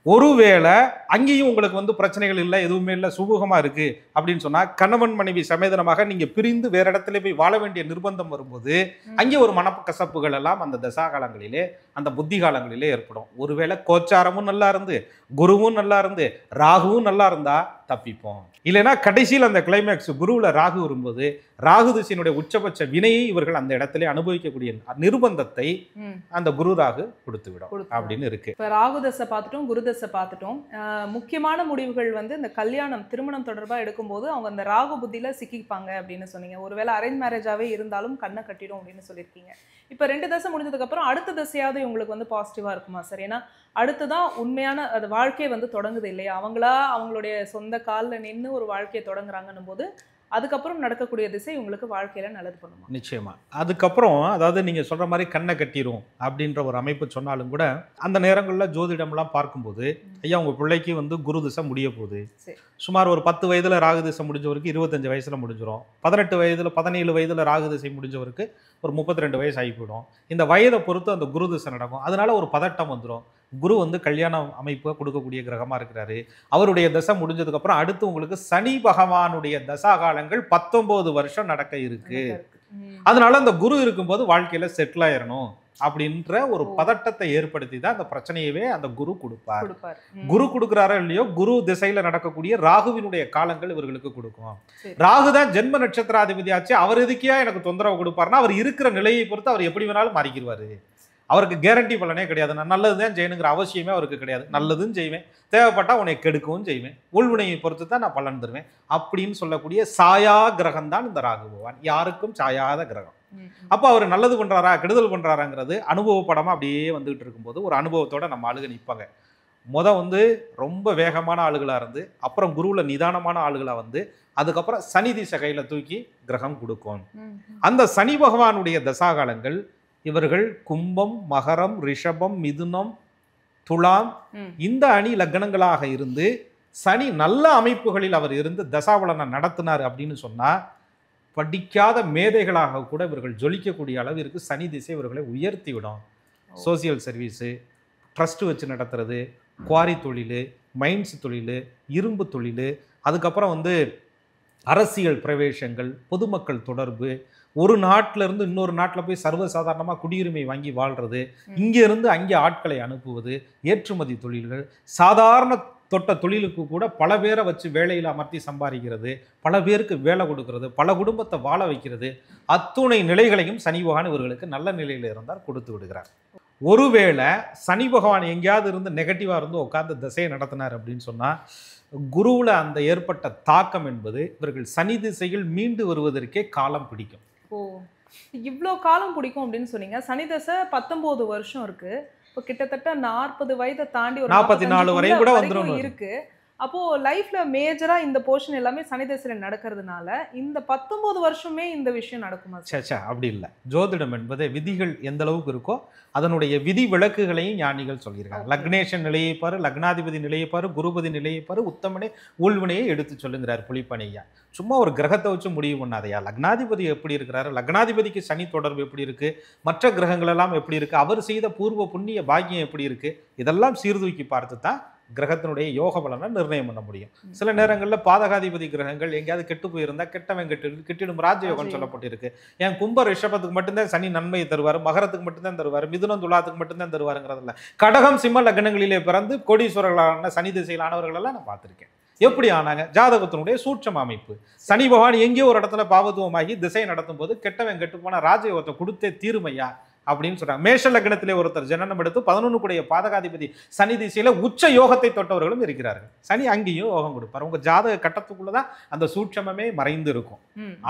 ஒருவேளை அங்கேயும் உங்களுக்கு வந்து பிரச்சனைகள் இல்லை, எதுவுமே இல்லை, சுமூகமா இருக்கு அப்படின்னு சொன்னா கணவன் மனைவி சமேதனமாக நீங்க பிரிந்து வேற இடத்துல போய் வாழ வேண்டிய நிர்பந்தம் வரும்போது அங்கே ஒரு மனக்கசப்புகள் எல்லாம் அந்த தசா காலங்களிலே அந்த புத்தி காலங்களிலே ஏற்படும். ஒருவேளை கோச்சாரமும் நல்லா இருந்து குருவும் நல்லா இருந்து ராகுவும் நல்லா இருந்தா தப்பிப்போம். இல்லைன்னா கடைசியில் அந்த கிளைமேக்ஸ் குருவில் ராகு வரும்போது ராகு திசையினுடைய உச்சபட்ச வினையை இவர்கள் அந்த இடத்துல அனுபவிக்கக்கூடிய நிர்பந்தத்தை அந்த குரு ராகு கொடுத்து விடும் அப்படின்னு இருக்கு. இப்போ ராகு தசை பார்த்துட்டோம், குரு தசை பார்த்துட்டோம். முக்கியமான முடிவுகள் வந்து இந்த கல்யாணம் திருமணம் தொடர்பாக எடுக்கும்போது அவங்க அந்த ராகு புத்தியில சிக்கிப்பாங்க அப்படின்னு சொன்னீங்க. ஒருவேளை அரேஞ்ச் மேரேஜாவே இருந்தாலும் கண்ணை கட்டிடும் அப்படின்னு சொல்லியிருக்கீங்க. இப்போ 2 தசை முடிஞ்சதுக்கு அப்புறம் அடுத்த தசையாவது இவங்களுக்கு வந்து பாசிட்டிவா இருக்குமா சார்? ஏன்னா அடுத்துதான் உண்மையான அது வாழ்க்கை வந்து தொடங்குது இல்லையா? அவங்களா அவங்களுடைய சொந்த காலில் நின்று ஒரு வாழ்க்கையை தொடங்குறாங்கன்னும் போது அதுக்கப்புறம் நடக்கக்கூடிய திசை உங்களுக்கு வாழ்க்கையில நல்லது பண்ணுமா? நிச்சயமா. அதுக்கப்புறம் அதாவது நீங்க சொல்ற மாதிரி கண்ணை கட்டிரும் அப்படின்ற ஒரு அமைப்பு சொன்னாலும் கூட அந்த நேரங்களில் ஜோதிடம்லாம் பார்க்கும்போது ஐயா உங்க பிள்ளைக்கு வந்து குரு திசை முடிய போகுது, சுமார் ஒரு 10 வயதுல ராகு திசை முடிஞ்சவருக்கு 25 வயசுல முடிஞ்சிடும், 18 வயதுல 17 வயதுல ராகு திசை முடிஞ்சவருக்கு ஒரு 32 வயசு ஆகி போயிடும். இந்த வயதை பொறுத்து அந்த குரு திசை நடக்கும். அதனால ஒரு பதட்டம் வந்துடும். குரு வந்து கல்யாண அமைப்பை கொடுக்கக்கூடிய கிரகமா இருக்கிறாரு. அவருடைய தசை முடிஞ்சதுக்கு அப்புறம் அடுத்து உங்களுக்கு சனி பகவானுடைய தசா காலங்கள் 19 வருஷம் நடக்க இருக்கு. அதனால அந்த குரு இருக்கும்போது வாழ்க்கையில செட்டில் ஆயிரணும் அப்படின்ற ஒரு பதட்டத்தை ஏற்படுத்தி தான் அந்த பிரச்சனையவே அந்த குரு கொடுப்பார். குரு கொடுக்குறாரோ இல்லையோ குரு திசையில நடக்கக்கூடிய ராகுவினுடைய காலங்கள் இவர்களுக்கு கொடுக்கும். ராகு தான் ஜென்ம நட்சத்திராதிபதி ஆச்சு. அவர் எதுக்கியா எனக்கு தொந்தரவு கொடுப்பாருன்னா அவர் இருக்கிற நிலையை பொறுத்து அவர் எப்படி வேணாலும் மாறிக்கிடுவாரு. அவருக்கு கேரண்டி பலனே கிடையாது. நான் நல்லதுதான் செய்யணுங்கிற அவசியமே அவருக்கு கிடையாது. நல்லதும் செய்வேன், தேவைப்பட்டா உன்னை கெடுக்கவும் செய்வேன், உள்வினையை பொறுத்து தான் நான் பலன் தருவேன் அப்படின்னு சொல்லக்கூடிய சாயா கிரகம் தான் இந்த ராகு பகவான். யாருக்கும் சாயாத கிரகம். அப்போ அவர் நல்லது பண்றாரா கெடுதல் பண்றாராங்கிறது அனுபவப்படமா அப்படியே வந்துகிட்டு இருக்கும்போது ஒரு அனுபவத்தோட நம்ம ஆளுக நிற்பாங்க. வந்து ரொம்ப வேகமான ஆளுகளா இருந்து அப்புறம் குருவுல நிதானமான ஆளுகளா வந்து அதுக்கப்புறம் சனி திசை கையில தூக்கி கிரகம் கொடுக்கும். அந்த சனி பகவானுடைய தசாகாலங்கள் இவர்கள் கும்பம், மகரம், ரிஷபம், மிதுனம், துலாம் இந்த அணி லக்னங்களாக இருந்து சனி நல்ல அமைப்புகளில் அவர் இருந்து தசாவளனை நடத்தினார் அப்படின்னு சொன்னா படிக்காத மேதைகளாக கூட இவர்கள் ஜொலிக்கக்கூடிய அளவிற்கு சனி திசை இவர்களை உயர்த்தி விடும். சோசியல் சர்வீஸு, ட்ரஸ்ட் வச்சு நடத்துறது, குவாரி தொழில், மைன்ஸ் தொழில், இரும்பு தொழில், அதுக்கப்புறம் வந்து அரசியல் பிரவேசங்கள், பொதுமக்கள் தொடர்பு, ஒரு நாட்டில இருந்து இன்னொரு நாட்டில் போய் சர்வசாதாரணமாக குடியுரிமை வாங்கி வாழ்றது, இங்கே இருந்து அங்கே ஆட்களை அனுப்புவது, ஏற்றுமதி தொழில்கள், சாதாரண தொட்ட தொழிலுக்கு கூட பல பேரை வச்சு வேலையில் அமர்த்தி சம்பாதிக்கிறது, பல பேருக்கு வேலை கொடுக்கறது, பல குடும்பத்தை வாழ வைக்கிறது, அத்துணை நிலைகளையும் சனி பகவான் இவர்களுக்கு நல்ல நிலையில் இருந்தால் கொடுத்து விடுகிறார். ஒருவேளை சனி பகவான் எங்கேயாவது இருந்து நெகட்டிவாக இருந்து உட்கார்ந்து திசையை நடத்தினார் அப்படின்னு சொன்னால் குருவில் அந்த ஏற்பட்ட தாக்கம் என்பது இவர்கள் சனி திசையில் மீண்டு வருவதற்கே காலம் பிடிக்கும். ஓ, இவ்வளோ காலம் பிடிக்கும் அப்படின்னு சொன்னீங்க. சனி தசை 19 வருஷம் இருக்கு. இப்போ கிட்டத்தட்ட 40 வயதை தாண்டி ஒரு 44 வரையும் கூட வந்துடும் இருக்கு. அப்போ லைஃப்ல மேஜரா இந்த போர்ஷன் எல்லாமே சனி தசையில நடக்கிறதுனால இந்த 19 வருஷமே இந்த விஷயம் நடக்குமா? சேச்சா அப்படி இல்லை. ஜோதிடம் என்பது விதிகள் எந்த அளவுக்கு இருக்கோ அதனுடைய விதி விளக்குகளையும் ஞானிகள் சொல்லியிருக்காங்க. லக்னேஷன் நிலையை பாரு, லக்னாதிபதி நிலையை பாரு, குருபதி நிலையை பாரு, உத்தமனே ஊழ்வினையை எடுத்து சொல்லுங்கிறார் புலிப்பனையா. சும்மா ஒரு கிரகத்தை வச்சு முடிவு பண்ணாதையா. லக்னாதிபதி எப்படி இருக்கிறாரு, லக்னாதிபதிக்கு சனி தொடர்பு எப்படி இருக்கு, மற்ற கிரகங்கள் எல்லாம் எப்படி இருக்கு, அவர் செய்த பூர்வ புண்ணிய பாக்கியம் எப்படி இருக்கு, இதெல்லாம் சீர்தூக்கி பார்த்து தான் கிரகத்தினுடைய யோக பலனை நிர்ணயம் பண்ண முடியும். சில நேரங்களில் பாதகாதிபதி கிரகங்கள் எங்கேயாவது கெட்டு போயிருந்தா கெட்டவன் கெட்டிடும் ராஜயோகம் சொல்லப்பட்டிருக்கு. ஏன் கும்ப ரிஷபத்துக்கு மட்டும்தான் சனி நன்மையை தருவார், மகரத்துக்கு மட்டும்தான் தருவார், மிதுனம் துலாத்துக்கு மட்டும்தான் தருவாருங்கிறதுல கடகம் சிம்ம லக்னங்களிலே பிறந்து கோடீஸ்வரர்களான சனி திசையிலானவர்கள் எல்லாம் நான் பார்த்துருக்கேன். எப்படி ஆனாங்க? ஜாதகத்தினுடைய சூட்சம அமைப்பு. சனி பகவான் எங்கேயோ ஒரு இடத்துல பாவத்துவமாகி திசை நடத்தும் போது கெட்டவன் கெட்டு போன ராஜயோகத்தை கொடுத்தே தீருமையா அப்படின்னு சொல்றாங்க. மேஷ லக்னத்திலே ஒருத்தர் ஜனனம் எடுத்து 11 கூடிய பாதகாதிபதி சனி திசையில உச்ச யோகத்தை தொட்டவர்களும் இருக்கிறார்கள். சனி அங்கேயும் யோகம் கொடுப்பார். உங்க ஜாதக கட்டத்துக்குள்ளதான் அந்த சூட்சமே மறைந்து இருக்கும்.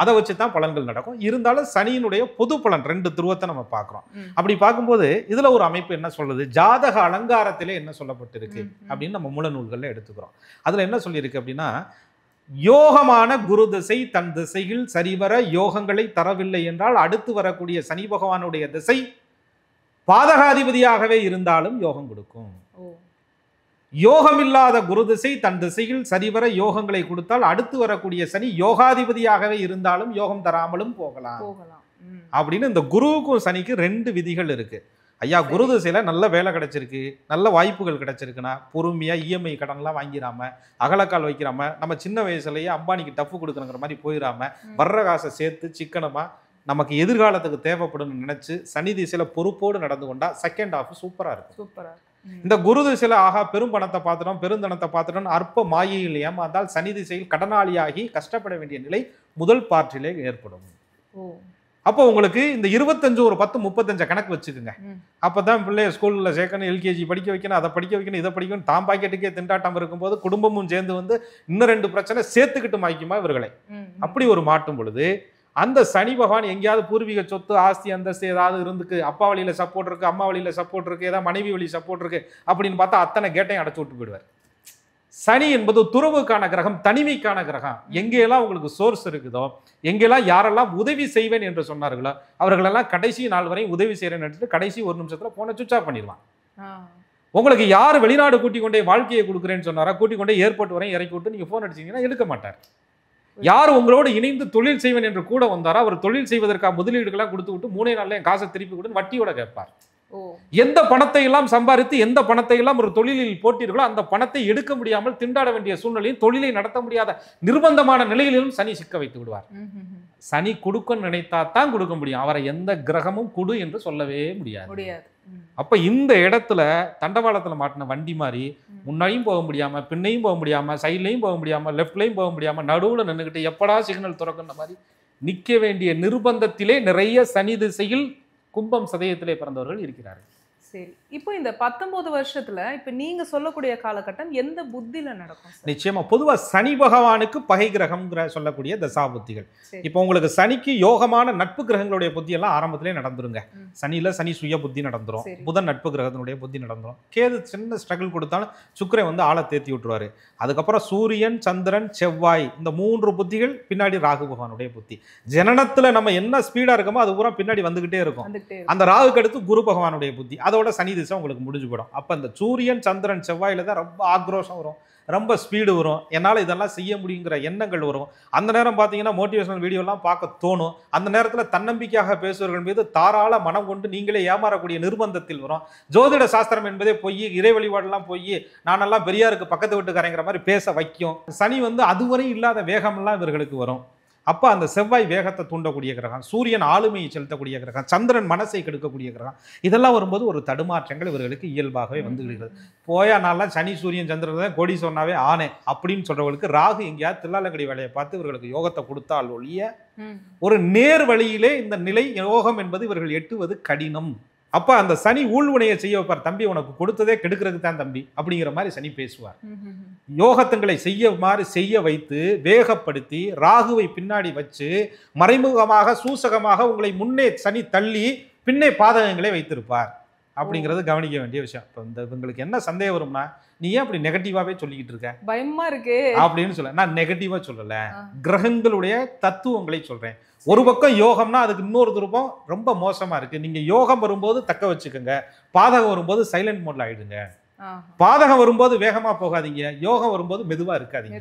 அதை வச்சுதான் பலன்கள் நடக்கும். இருந்தாலும் சனியினுடைய பொது பலன் 2 துருவத்தை நம்ம பார்க்கிறோம். அப்படி பார்க்கும்போது இதுல ஒரு அமைப்பு என்ன சொல்லுது, ஜாதக அலங்காரத்திலே என்ன சொல்லப்பட்டிருக்கு அப்படின்னு நம்ம மூல நூல்கள்ல எடுத்துக்கிறோம். அதுல என்ன சொல்லியிருக்கு அப்படின்னா, யோகமான குரு திசை தன் திசையில் சரிவர யோகங்களை தரவில்லை என்றால் அடுத்து வரக்கூடிய சனி பகவானுடைய திசை பாதகாதிபதியாகவே இருந்தாலும் யோகம் கொடுக்கும். யோகமில்லாத குரு திசை தன் திசையில் சரிவர யோகங்களை கொடுத்தால் அடுத்து வரக்கூடிய சனி யோகாதிபதியாகவே இருந்தாலும் யோகம் தராமலும் போகலாம் அப்படின்னு இந்த குருவுக்கும் சனிக்கு 2 விதிகள் இருக்கு. ஐயா குரு திசையில நல்ல வேலை கிடைச்சிருக்கு, நல்ல வாய்ப்புகள் கிடைச்சிருக்குன்னா பொறுமையா இஎம்ஐ கடன்லாம் வாங்கிடாம, அகலக்கால் வைக்கிறாம, நம்ம சின்ன வயசுலயே அம்பானிக்கு டஃப் கொடுக்கணுங்கிற மாதிரி போயிடாம, வர்ற காசை சேர்த்து சிக்கனமா நமக்கு எதிர்காலத்துக்கு தேவைப்படும் நினைச்சு சனி திசையில பொறுப்போடு நடந்து கொண்டா செகண்ட் ஹாஃப் சூப்பரா இருக்கும். சூப்பரா. இந்த குரு திசையில ஆகா பெரும் பணத்தை பார்த்துட்டோம், பெருந்தனத்தை பார்த்துட்டோம், அற்ப மாயையில் ஏமாந்தால் சனி திசையில் கடனாளியாகி கஷ்டப்பட வேண்டிய நிலை முதல் பார்ட்டிலே ஏற்படும். அப்போ உங்களுக்கு இந்த 25 ஒரு 10 35 கணக்கு வச்சுக்குங்க. அப்பதான் பிள்ளைய ஸ்கூல்ல சேர்க்கணும், எல்கேஜி படிக்க வைக்கணும், அதை படிக்க வைக்கணும், இதை படிக்கணும், தாம் பாக்கெட்டுக்கே திண்டாட்டம் இருக்கும்போது குடும்பமும் சேர்ந்து வந்து இன்னும் 2 பிரச்சனை சேர்த்துக்கிட்டு மாய்க்குமா இவர்களை. அப்படி ஒரு மாட்டும் பொழுது அந்த சனி பகவான் எங்கேயாவது பூர்வீக சொத்து ஆஸ்தி அந்தஸ்து ஏதாவது இருந்துக்கு, அப்பா வழியில சப்போர்ட் இருக்கு, அம்மா வழியில சப்போர்ட் இருக்கு, ஏதாவது மனைவி வழி சப்போர்ட் இருக்கு அப்படின்னு பார்த்தா அத்தனை கேட்டையும் அடைச்சு விட்டு போயிடுவார். சனி என்பது துறவுக்கான கிரகம், தனிமைக்கான கிரகம். எங்கெல்லாம் உங்களுக்கு சோர்ஸ் இருக்குதோ, எங்கெல்லாம் யாரெல்லாம் உதவி செய்வேன் என்று சொன்னார்களோ அவர்களெல்லாம் கடைசி நாள் வரை உதவி செய்யறேன்னு கடைசி ஒரு நிமிஷத்துல போன சுவிட்ச் ஆஃப் பண்ணிடுவான். உங்களுக்கு யார் வெளிநாடு கூட்டிக் கொண்டே வாழ்க்கையை கொடுக்குறேன்னு சொன்னாரா, கூட்டிக் கொண்டே ஏர்போர்ட் வரையும் இறக்கி விட்டு நீங்க போன் அடிச்சீங்கன்னா எடுக்க மாட்டார். யார் உங்களோடு இணைந்து தொழில் செய்வேன் என்று கூட வந்தாரோ அவர் தொழில் செய்வதற்காக முதலீடுகள்லாம் கொடுத்து விட்டு 3 நாள்ல என் காசை திருப்பி கொடுத்து வட்டியோட கேட்பார். எந்த பணத்தை எல்லாம் சம்பாதித்து எந்த பணத்தை எல்லாம் ஒரு தொழிலில் போட்டீர்களோ அந்த பணத்தை எடுக்க முடியாமல் திண்டாட வேண்டிய சூழ்நிலையும் தொழிலை நடத்த முடியாத நிர்பந்தமான நிலையிலும் சனி சிக்க வைத்து விடுவார். சனி கொடுக்க நினைத்தா தான் கொடுக்க முடியும், அவரை எந்த கிரகமும் கொடு என்று சொல்லவே முடியாது. அப்ப இந்த இடத்துல தண்டவாளத்துல மாட்டின வண்டி மாதிரி முன்னாடியும் போக முடியாம, பின்னையும் போக முடியாம, சைட்லையும் போக முடியாம, லெஃப்ட்லையும் போக முடியாம, நடுவுல நின்றுகிட்டு எப்படா சிக்னல் துறக்குன்ற மாதிரி நிக்க வேண்டிய நிர்பந்தத்திலே நிறைய சனி திசையில் கும்பம் சதயத்திலே பிறந்தவர்கள் இருக்கிறார்கள். சரி, இப்போ இந்த 19 வருஷத்துல இப்ப நீங்க சொல்லக்கூடிய காலகட்டம் எந்த புத்தியில நடக்கும்? நிச்சயமா பொதுவா சனி பகவானுக்கு பகை கிரகம்ங்கிற சொல்லக்கூடிய தசா புத்திகள். இப்போ உங்களுக்கு சனிக்கு யோகமான நட்பு கிரகங்களுடைய புத்தி எல்லாம் ஆரம்பத்திலே நடந்துருங்க. சனியில சனி சுய புத்தி நடந்துரும், புதன் நட்பு கிரகத்தினுடைய புத்தி நடந்துரும், கேது சின்ன ஸ்ட்ரகிள் கொடுத்தாலும் சுக்கிரன் வந்து ஆளை தேத்தி விட்டுருவாரு. அதுக்கப்புறம் சூரியன், சந்திரன், செவ்வாய், இந்த 3 புத்திகள் பின்னாடி ராகு பகவானுடைய புத்தி. ஜனனத்துல நம்ம என்ன ஸ்பீடா இருக்கமோ அது பூரா பின்னாடி வந்துகிட்டே இருக்கும். அந்த ராகுக்கு அடுத்து குரு பகவானுடைய புத்தி, அதோட சனி திசை உங்களுக்கு முடிஞ்சு போயிடும். அப்ப இந்த சூரியன், சந்திரன், செவ்வாயில தான் ரொம்ப ஆக்ரோஷம் வரும், ரொம்ப ஸ்பீடு வரும், என்னால் இதெல்லாம் செய்ய முடியுங்கிற எண்ணங்கள் வரும். அந்த நேரம் பார்த்தீங்கன்னா மோட்டிவேஷனல் வீடியோலாம் பார்க்க தோணும். அந்த நேரத்தில் தன்னம்பிக்கையாக பேசுவர்கள் மீது தாராள மனம் கொண்டு நீங்களே ஏமாறக்கூடிய நிர்பந்தத்தில் வரும். ஜோதிட சாஸ்திரம் என்பதே பொய், இறை வழிபாடெல்லாம் பொய், நானெல்லாம் பெரியாருக்கு பக்கத்து வீட்டுக்காரங்கிற மாதிரி பேச வைக்கும். சனி வந்து அதுவரை இல்லாத வேகமெல்லாம் இவர்களுக்கு வரும். அப்போ அந்த செவ்வாய் வேகத்தை தூண்டக்கூடிய கிரகம், சூரியன் ஆளுமையை செலுத்தக்கூடிய கிரகம், சந்திரன் மனசை கெடுக்கக்கூடிய கிரகம், இதெல்லாம் வரும்போது ஒரு தடுமாற்றங்கள் இவர்களுக்கு இயல்பாகவே வந்து விடுகிறது. போயா நாள்லாம் சனி சூரியன் சந்திரன் தான் கோடி சொன்னாவே ஆனே அப்படின்னு சொல்றவங்களுக்கு ராகு எங்கேயாவது தில்லாலங்கடி வேலையை பார்த்து இவர்களுக்கு யோகத்தை கொடுத்தால் ஒழிய ஒரு நேர் வழியிலே இந்த நிலை யோகம் என்பது இவர்கள் எட்டுவது கடினம். அப்ப அந்த சனி ஊழ்வினையை செய்ய வைப்பார். தம்பி உனக்கு கொடுத்ததே கெடுக்கிறதுக்கு தான் தம்பி அப்படிங்கிற மாதிரி சனி பேசுவார். யோகத்தங்களை செய்ய வைத்து வேகப்படுத்தி ராகுவை பின்னாடி வச்சு மறைமுகமாக சூசகமாக உங்களை முன்னே சனி தள்ளி பின்னே பாதகங்களை வைத்திருப்பார். அப்படிங்கிறது கவனிக்க வேண்டிய விஷயம். இப்போ இந்த உங்களுக்கு என்ன சந்தேகம் வரும்னா, நீ ஏன் அப்படி நெகட்டிவாவே சொல்லிக்கிட்டு இருக்க, பயமா இருக்கு அப்படின்னு சொல்ல. நான் நெகட்டிவா சொல்லல, கிரகங்களுடைய தத்துவங்களை சொல்றேன். ஒரு பக்கம் யோகம்னா அதுக்கு இன்னொரு ரூபம் ரொம்ப மோசமா இருக்கு. நீங்க யோகம் வரும்போது தக்க வச்சுக்கோங்க, பாதகம் வரும்போது சைலண்ட் மோட்ல ஆயிடுங்க. பாதகம் வரும்போது வேகமா போகாதீங்க, யோகம் வரும்போது மெதுவா இருக்காதீங்க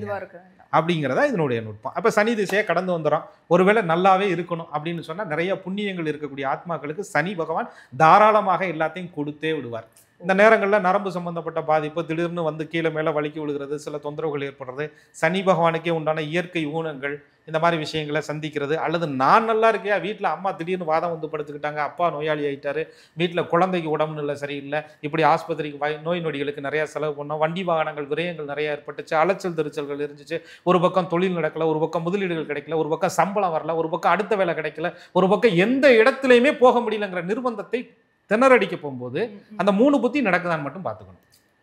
அப்படிங்கிறதா இதனுடைய நுட்பம். அப்ப சனி திசையை கடந்து வந்துடும். ஒருவேளை நல்லாவே இருக்கணும் அப்படின்னு சொன்னா நிறைய புண்ணியங்கள் இருக்கக்கூடிய ஆத்மாக்களுக்கு சனி பகவான் தாராளமாக எல்லாத்தையும் கொடுத்தே விடுவார். இந்த நேரங்களில் நரம்பு சம்பந்தப்பட்ட பாதிப்பு திடீர்னு வந்து கீழே மேலே வலிக்கி விழுகிறது, சில தொந்தரவுகள் ஏற்படுறது, சனி பகவானுக்கே உண்டான இயற்கை ஊனங்கள், இந்த மாதிரி விஷயங்களை சந்திக்கிறது. அல்லது நான் நல்லா இருக்கேன், வீட்டில் அம்மா திடீர்னு வாதம் வந்து படுத்துக்கிட்டாங்க, அப்பா நோயாளி ஆகிட்டாரு, வீட்டில் குழந்தைக்கு உடம்பு இல்லை சரியில்லை, இப்படி ஆஸ்பத்திரிக்கு நோய் நொடிகளுக்கு நிறையா செலவு பண்ணோம், வண்டி வாகனங்கள் விரயங்கள் நிறையா ஏற்பட்டுச்சு, அலைச்சல் திருச்சல்கள் இருந்துச்சு, ஒரு பக்கம் தொழில் நடக்கல, ஒரு பக்கம் முதலீடுகள் கிடைக்கல, ஒரு பக்கம் சம்பளம் வரல, ஒரு பக்கம் அடுத்த வேலை கிடைக்கல, ஒரு பக்கம் எந்த இடத்துலையுமே போக முடியலங்கிற நிர்பந்தத்தை திணறடிக்க போகும்போது அந்த 3 புத்தி நடக்குதான்னு மட்டும் பார்த்துக்கணும்.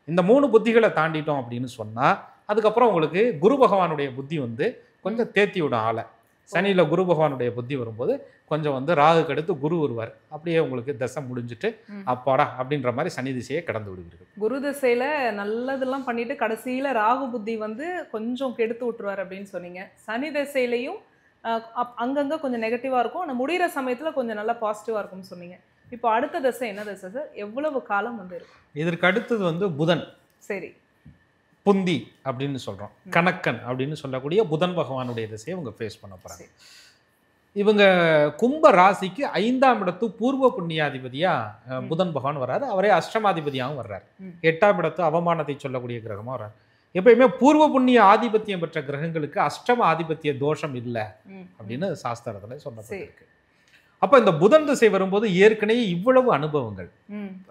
இந்த 3 புத்திகளை தாண்டிட்டோம் அப்படின்னு சொன்னா அதுக்கப்புறம் உங்களுக்கு குரு பகவானுடைய புத்தி வந்து கொஞ்சம் தேத்தி விடும் ஆளை. சனியில குரு பகவானுடைய புத்தி வரும்போது கொஞ்சம் வந்து ராகுக்கு அடுத்து குரு வருவார். அப்படியே உங்களுக்கு தசை முடிஞ்சுட்டு அப்பாடா அப்படின்ற மாதிரி சனி திசையை கடந்து விடுவீர்கள். குரு திசையில நல்லதெல்லாம் பண்ணிட்டு கடைசியில ராகு புத்தி வந்து கொஞ்சம் கெடுத்து விட்டுருவார் அப்படின்னு சொன்னீங்க. சனி திசையிலையும் அங்கங்க கொஞ்சம் நெகட்டிவா இருக்கும், ஆனால் முடிகிற சமயத்துல கொஞ்சம் நல்லா பாசிட்டிவா இருக்கும்னு சொன்னீங்க. இப்போ அடுத்த தசை என்ன தசை சார், எவ்வளவு காலம் வந்து இருக்கும்? இதற்கு அடுத்தது வந்து புதன். சரி, புந்தி அப்படின்னு சொல்றோம், கணக்கன் அப்படின்னு சொல்லக்கூடிய புதன் பகவானுடைய திசையை உங்க ஃபேஸ் பண்ண போறாங்க. இவங்க கும்ப ராசிக்கு 5ஆம் இடத்து பூர்வ புண்ணியாதிபதியா புதன் பகவான் வர்றாரு. அவரே அஷ்டமாதிபதியாகவும் வர்றாரு. 8ஆம் இடத்து அவமானத்தை சொல்லக்கூடிய கிரகமா வர்றாரு. எப்பயுமே பூர்வ புண்ணிய ஆதிபத்தியம் பெற்ற கிரகங்களுக்கு அஷ்டம ஆதிபத்திய தோஷம் இல்லை அப்படின்னு சாஸ்திரத்துல சொல்லப்பட்டிருக்கு. அப்ப இந்த புதன் திசை வரும்போது ஏற்கனவே இவ்வளவு அனுபவங்கள்,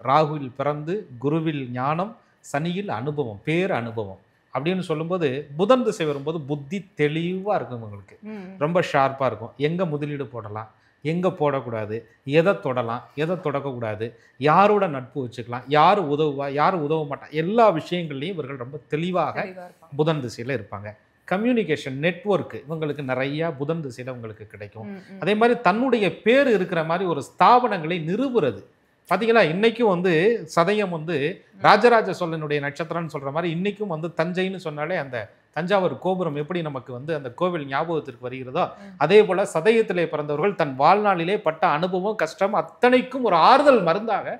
ராகுவில் பிறந்து குருவில் ஞானம், சனியில் அனுபவம், பேர் அனுபவம் அப்படின்னு சொல்லும்போது புதன் திசை வரும்போது புத்தி தெளிவா இருக்கும். உங்களுக்கு ரொம்ப ஷார்ப்பா இருக்கும். எங்க முதலீடு போடலாம், எங்க போடக்கூடாது, எதை தொடலாம், எதை தொடக்கக்கூடாது, யாரோட நட்பு வச்சுக்கலாம், யார் உதவுவா, யார் உதவ மாட்டா, எல்லா விஷயங்கள்லையும் இவர்கள் ரொம்ப தெளிவாக புதன் திசையில இருப்பாங்க. கம்யூனிகேஷன் நெட்வொர்க் இவங்களுக்கு நிறைய புதன் திசையில உங்களுக்கு கிடைக்கும். அதே மாதிரி தன்னுடைய பேர் இருக்கிற மாதிரி ஒரு ஸ்தாபனங்களை நிறுவுறது. பார்த்தீங்களா, இன்னைக்கும் வந்து சதயம் வந்து ராஜராஜ சோழனுடைய நட்சத்திரம்னு சொல்ற மாதிரி இன்னைக்கும் வந்து தஞ்சைன்னு சொன்னாலே அந்த தஞ்சாவூர் கோபுரம் எப்படி நமக்கு வந்து அந்த கோவில் ஞாபகத்திற்கு வருகிறதோ அதே போல சதயத்திலே பிறந்தவர்கள் தன் வாழ்நாளிலே பட்ட அனுபவம், கஷ்டம் அத்தனைக்கும் ஒரு ஆறுதல் மருந்தாக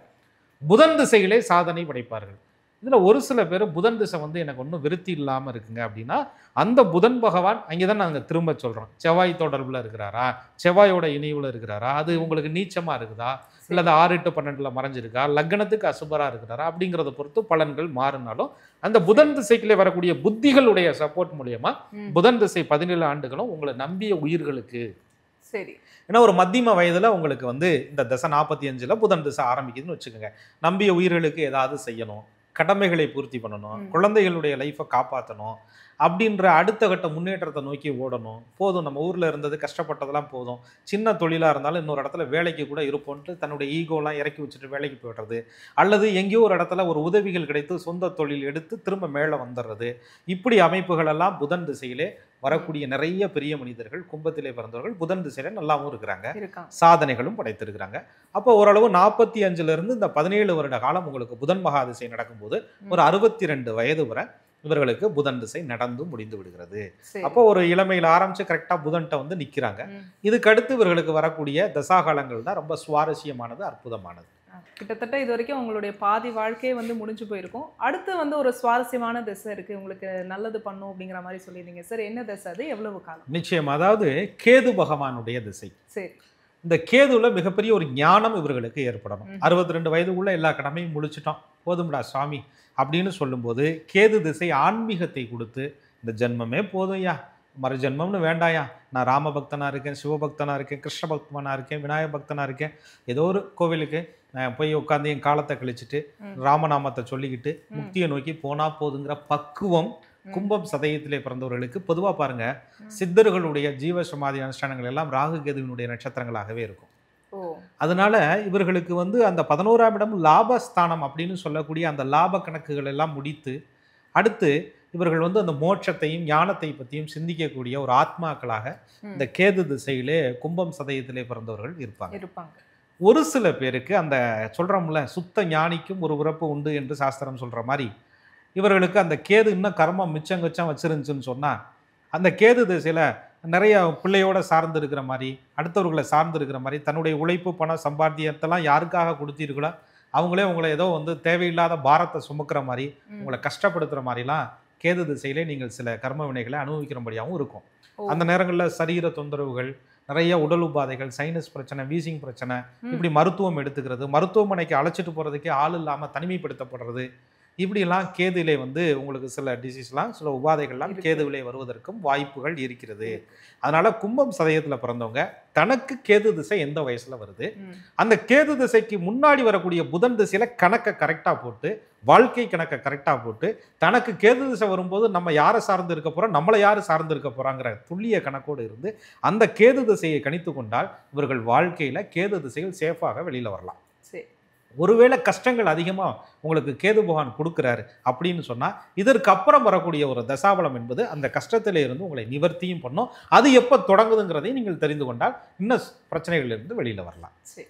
புதன் திசையிலே சாதனை படைப்பார்கள். இதுல ஒரு சில பேர் புதன் திசை வந்து எனக்கு ஒன்றும் விருத்தி இல்லாம இருக்குங்க அப்படின்னா அந்த புதன் பகவான் அங்கேதான் நாங்கள் திரும்ப சொல்றோம், செவ்வாய் தொடர்புல இருக்கிறாரா, செவ்வாயோட இணைவுல இருக்கிறாரா, அது உங்களுக்கு நீச்சமா இருக்குதா, இல்லது 6, 8, 12ல மறைஞ்சிருக்கா, லக்னத்துக்கு அசுபரா இருக்கிறாரா அப்படிங்கிறத பொறுத்து பலன்கள் மாறினாலும் அந்த புதன் திசைக்குள்ளே வரக்கூடிய புத்திகளுடைய சப்போர்ட் மூலியமா புதன் திசை 17 ஆண்டுகளும் உங்களை நம்பிய உயிர்களுக்கு சரி. ஏன்னா ஒரு மத்தியம வயதுல உங்களுக்கு வந்து இந்த தசை 45ல புதன் திசை ஆரம்பிக்குதுன்னு வச்சுக்கோங்க. நம்பிய உயிர்களுக்கு ஏதாவது செய்யணும், கடமைகளை பூர்த்தி பண்ணணும், குழந்தைகளுடைய லைஃப்பை காப்பாற்றணும் அப்படின்ற அடுத்த கட்ட முன்னேற்றத்தை நோக்கி ஓடணும். போதும் நம்ம ஊரில் இருந்தது கஷ்டப்பட்டதெல்லாம் போதும், சின்ன தொழிலாக இருந்தாலும் இன்னொரு இடத்துல வேலைக்கு கூட இருப்போன்ட்டு தன்னுடைய ஈகோலாம் இறக்கி வச்சுட்டு வேலைக்கு போய்டுறது, அல்லது எங்கேயோ ஒரு இடத்துல ஒரு உதவிகள் கிடைத்து சொந்த தொழில் எடுத்து திரும்ப மேலே வந்துடுறது. இப்படி அமைப்புகள் எல்லாம் புதன் திசையிலே வரக்கூடிய நிறைய பெரிய மனிதர்கள், கும்பத்திலே பிறந்தவர்கள் புதன் திசையில நல்லாவும் இருக்கிறாங்க, சாதனைகளும் படைத்திருக்கிறாங்க. அப்போ ஓரளவு 45ல இருந்து இந்த 17 வருட காலம் உங்களுக்கு புதன் மகா திசை நடக்கும்போது ஒரு 62 வயது வரை இவர்களுக்கு புதன் திசை நடந்து முடிந்து விடுகிறது. அப்போ ஒரு இளமையில் ஆரம்பிச்சு கரெக்டா புதன்ட்ட வந்து நிக்கிறாங்க. இதுக்கு அடுத்து இவர்களுக்கு வரக்கூடிய தசாகாலங்கள் தான் ரொம்ப சுவாரஸ்யமானது, அற்புதமானது. கிட்டத்தட்ட இது வரைக்கும் உங்களுடைய பாதி வாழ்க்கையே வந்து முடிஞ்சு போயிருக்கும். அடுத்து வந்து ஒரு சுவாரஸ்யமான திசை இருக்கு, உங்களுக்கு நல்லது பண்ணும் அப்படிங்கிற மாதிரி சொல்லியிருந்தீங்க சார். என்ன திசை அது, எவ்வளவு காலம்? நிச்சயம், அதாவது கேது பகவானுடைய திசை. சரி. இந்த கேதுல மிகப்பெரிய ஒரு ஞானம் இவர்களுக்கு ஏற்படணும். 62 வயதுக்குள்ள எல்லா கடமையும் முடிச்சிட்டோம், போதும்டா சுவாமி அப்படின்னு சொல்லும்போது கேது திசை ஆன்மீகத்தை கொடுத்து இந்த ஜென்மமே போதும் ஐயா, மறு ஜென்மம்னு வேண்டாயா, நான் ராம பக்தனா இருக்கேன், சிவபக்தனா இருக்கேன், கிருஷ்ண பக்தனா இருக்கேன், விநாயக பக்தனா இருக்கேன், ஏதோ ஒரு கோவிலுக்கு போய் உட்காந்து என் காலத்தை கழிச்சுட்டு ராமநாமத்தை சொல்லிக்கிட்டு முக்தியை நோக்கி போனா போதுங்கிற பக்குவம் கும்பம் சதயத்திலே பிறந்தவர்களுக்கு பொதுவாக பாருங்க, சித்தர்களுடைய ஜீவ சமாதி அனுஷ்டானங்கள் எல்லாம் ராகு கேதுவினுடைய நட்சத்திரங்களாகவே இருக்கும். அதனால இவர்களுக்கு வந்து அந்த 11ஆம் இடம் லாபஸ்தானம் அப்படின்னு சொல்லக்கூடிய அந்த லாப கணக்குகள் எல்லாம் முடித்து அடுத்து இவர்கள் வந்து அந்த மோட்சத்தையும் ஞானத்தை பற்றியும் சிந்திக்கக்கூடிய ஒரு ஆத்மாக்களாக இந்த கேது திசையிலே கும்பம் சதயத்திலே பிறந்தவர்கள் இருப்பாங்க. ஒரு சில பேருக்கு அந்த சொல்றோம்ல சுத்த ஞானிக்கும் ஒரு பிறப்பு உண்டு என்று சாஸ்திரம் சொல்ற மாதிரி இவர்களுக்கு அந்த கேது இன்னும் கர்மம் மிச்சம் வச்சிருந்துச்சுன்னு சொன்னா அந்த கேது திசையில நிறைய பிள்ளையோட சார்ந்து இருக்கிற மாதிரி, அடுத்தவர்களை சார்ந்து இருக்கிற மாதிரி, தன்னுடைய உழைப்பு பணம் சம்பாத்தியத்தெல்லாம் யாருக்காக கொடுத்தீர்களோ அவங்களே உங்களை ஏதோ வந்து தேவையில்லாத பாரத்தை சுமக்கிற மாதிரி, உங்களை கஷ்டப்படுத்துற மாதிரிலாம் கேது திசையிலே நீங்கள் சில கர்ம வினைகளை அனுபவிக்கிறபடியாகவும் இருக்கும். அந்த நேரங்களில் சரீர தொந்தரவுகள், நிறைய உடல் உபாதைகள், சைனஸ் பிரச்சனை, வீசிங் பிரச்சனை, இப்படி மருத்துவம் எடுத்துக்கிறது, மருத்துவமனைக்கு அழைச்சிட்டு போறதுக்கே ஆள் இல்லாமல் தனிமைப்படுத்தப்படுறது, இப்படிலாம் கேதுவிலே வந்து உங்களுக்கு சில டிசீஸ்லாம் சில உபாதைகள்லாம் கேதுவிலே வருவதற்கும் வாய்ப்புகள் இருக்கிறது. அதனால கும்பம் சதயத்தில் பிறந்தவங்க தனக்கு கேது திசை எந்த வயசுல வருது, அந்த கேது திசைக்கு முன்னாடி வரக்கூடிய புதன் திசையில கணக்கை கரெக்டாக போட்டு, வாழ்க்கை கணக்கை கரெக்டாக போட்டு, தனக்கு கேது திசை வரும்போது நம்ம யாரை சார்ந்து இருக்க போறோம், நம்மளை யார் சார்ந்து இருக்க போறாங்கிற துல்லிய கணக்கோடு இருந்து அந்த கேது திசையை கணித்து கொண்டால் இவர்கள் வாழ்க்கையில கேது திசையில் சேஃபாக வெளியில வரலாம். ஒருவேளை கஷ்டங்கள் அதிகமாக உங்களுக்கு கேது பகவான் கொடுக்குறாரு அப்படின்னு சொன்னால் இதற்கு அப்புறம் வரக்கூடிய ஒரு தசாபலம் என்பது அந்த கஷ்டத்திலே இருந்து உங்களை நிவர்த்தியும் பண்ணும். அது எப்போ தொடங்குதுங்கிறதையும் நீங்கள் தெரிந்து கொண்டால் இன்னும் பிரச்சனைகளிலிருந்து வெளியில் வரலாம். சரி,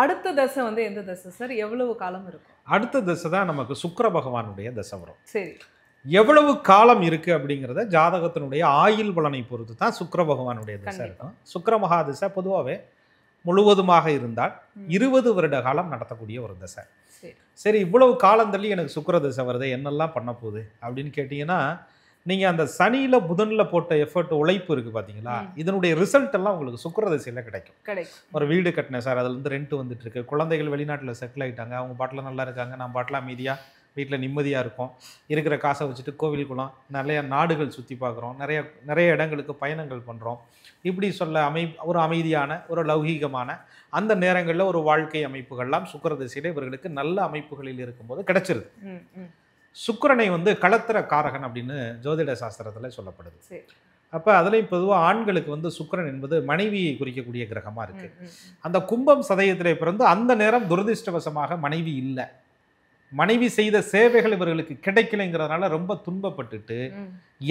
அடுத்த தசை வந்து எந்த தசை சார், எவ்வளவு காலம் இருக்கும்? அடுத்த தசை தான் நமக்கு சுக்கிர பகவானுடைய தசை வரும். சரி, எவ்வளவு காலம் இருக்குது அப்படிங்கிறத ஜாதகத்தினுடைய ஆயுள் பலனை பொறுத்து தான் சுக்கிர பகவானுடைய தசை இருக்கும். சுக்கிர மகா தசை பொதுவாகவே முழுவதுமாக இருந்தால் 20 வருட காலம் நடத்தக்கூடிய ஒரு தசை. சரி, இவ்வளவு காலம் தள்ளி எனக்கு சுக்கிர தசை வருது, என்னெல்லாம் பண்ண போகுது அப்படின்னு கேட்டிங்கன்னா நீங்கள் அந்த சனியில் புதனில் போட்ட எஃபர்ட் உழைப்பு இருக்குது பார்த்தீங்களா, இதனுடைய ரிசல்ட் எல்லாம் உங்களுக்கு சுக்கிர திசையில் கிடைக்கும். ஒரு வீடு கட்டினேன் சார், அதுலேருந்து ரெண்ட் வந்துட்டு இருக்கு, குழந்தைகள் வெளிநாட்டில் செட்டில் ஆகிட்டாங்க, அவங்க பாட்டில் நல்லா இருக்காங்க, நான் பாட்டில் அமைதியாக வீட்டில் நிம்மதியாக இருக்கும், இருக்கிற காசை வச்சுட்டு கோவில் குளம் நிறைய நாடுகள் சுற்றி பார்க்குறோம், நிறைய இடங்களுக்கு பயணங்கள் பண்ணுறோம், இப்படி சொல்ல ஒரு அமைதியான ஒரு லௌகீகமான அந்த நேரங்களில் ஒரு வாழ்க்கை அமைப்புகள்லாம் சுக்கிர திசையில் இவர்களுக்கு நல்ல அமைப்புகளில் இருக்கும்போது கிடைச்சிருது. சுக்கிரனை வந்து களத்திர காரகன் அப்படின்னு ஜோதிட சாஸ்திரத்தில் சொல்லப்படுது. அப்போ அதுலேயும் பொதுவாக ஆண்களுக்கு வந்து சுக்கிரன் என்பது மனைவியை குறிக்கக்கூடிய கிரகமாக இருக்குது. அந்த கும்பம் சதயத்திலே பிறந்து அந்த நேரம் துரதிருஷ்டவசமாக மனைவி இல்லை, மனைவி செய்த சேவைகள் இவர்களுக்கு கிடைக்கலைங்கிறதுனால ரொம்ப துன்பப்பட்டுட்டு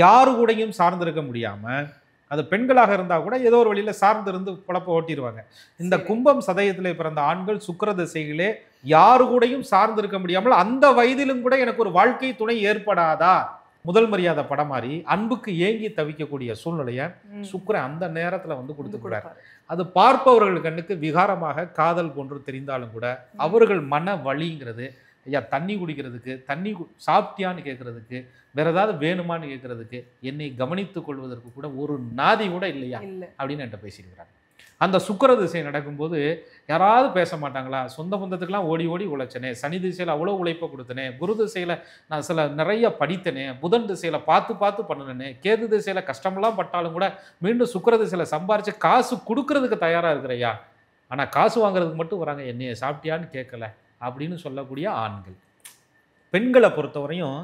யாரு கூடயும் சார்ந்திருக்க முடியாமல், அது பெண்களாக இருந்தால் கூட ஏதோ ஒரு வழியில் சார்ந்திருந்து குழப்ப ஓட்டிடுவாங்க. இந்த கும்பம் சதயத்திலே பிறந்த ஆண்கள் சுக்கிர திசையிலே யாரு கூடயும் சார்ந்திருக்க முடியாமல் அந்த வயதிலும் கூட எனக்கு ஒரு வாழ்க்கை துணை ஏற்படாதா, முதல் மரியாதை படம் மாதிரி அன்புக்கு ஏங்கி தவிக்கக்கூடிய சூழ்நிலையை சுக்கிரன் அந்த நேரத்தில் வந்து கொடுத்துக்கிறார். அது பார்ப்பவர்கள் கண்ணுக்கு விகாரமாக காதல் போன்று தெரிந்தாலும் கூட அவர்கள் மன வலிங்கிறது, ஐயா தண்ணி குடிக்கிறதுக்கு, தண்ணி சாப்பிட்டியான்னு கேட்கறதுக்கு, வேற ஏதாவது வேணுமான்னு கேட்கறதுக்கு, என்னை கவனித்துக் கொள்வதற்கு கூட ஒரு நாதி கூட இல்லையா அப்படின்னு என்கிட்ட பேசியிருக்கிறாங்க. அந்த சுக்கிர திசை நடக்கும்போது யாராவது பேச மாட்டாங்களா, சொந்த பந்தத்துக்கெல்லாம் ஓடி ஓடி உழைச்சனே, சனி திசையில் அவ்வளோ உழைப்பை கொடுத்தனே, குரு திசையில் நான் நிறைய படித்தனே, புதன் திசையில் பார்த்து பார்த்து பண்ணினேனே, கேது திசையில் கஷ்டமெல்லாம் பட்டாலும் கூட மீண்டும் சுக்கிர திசையில் சம்பாரித்து காசு கொடுக்கறதுக்கு தயாராக இருக்கிறையா, ஆனால் காசு வாங்குறதுக்கு மட்டும் வராங்க, என்னைய சாப்பிட்டியான்னு கேட்கல அப்படின்னு சொல்லக்கூடிய ஆண்கள். பெண்களை பொறுத்தவரையும்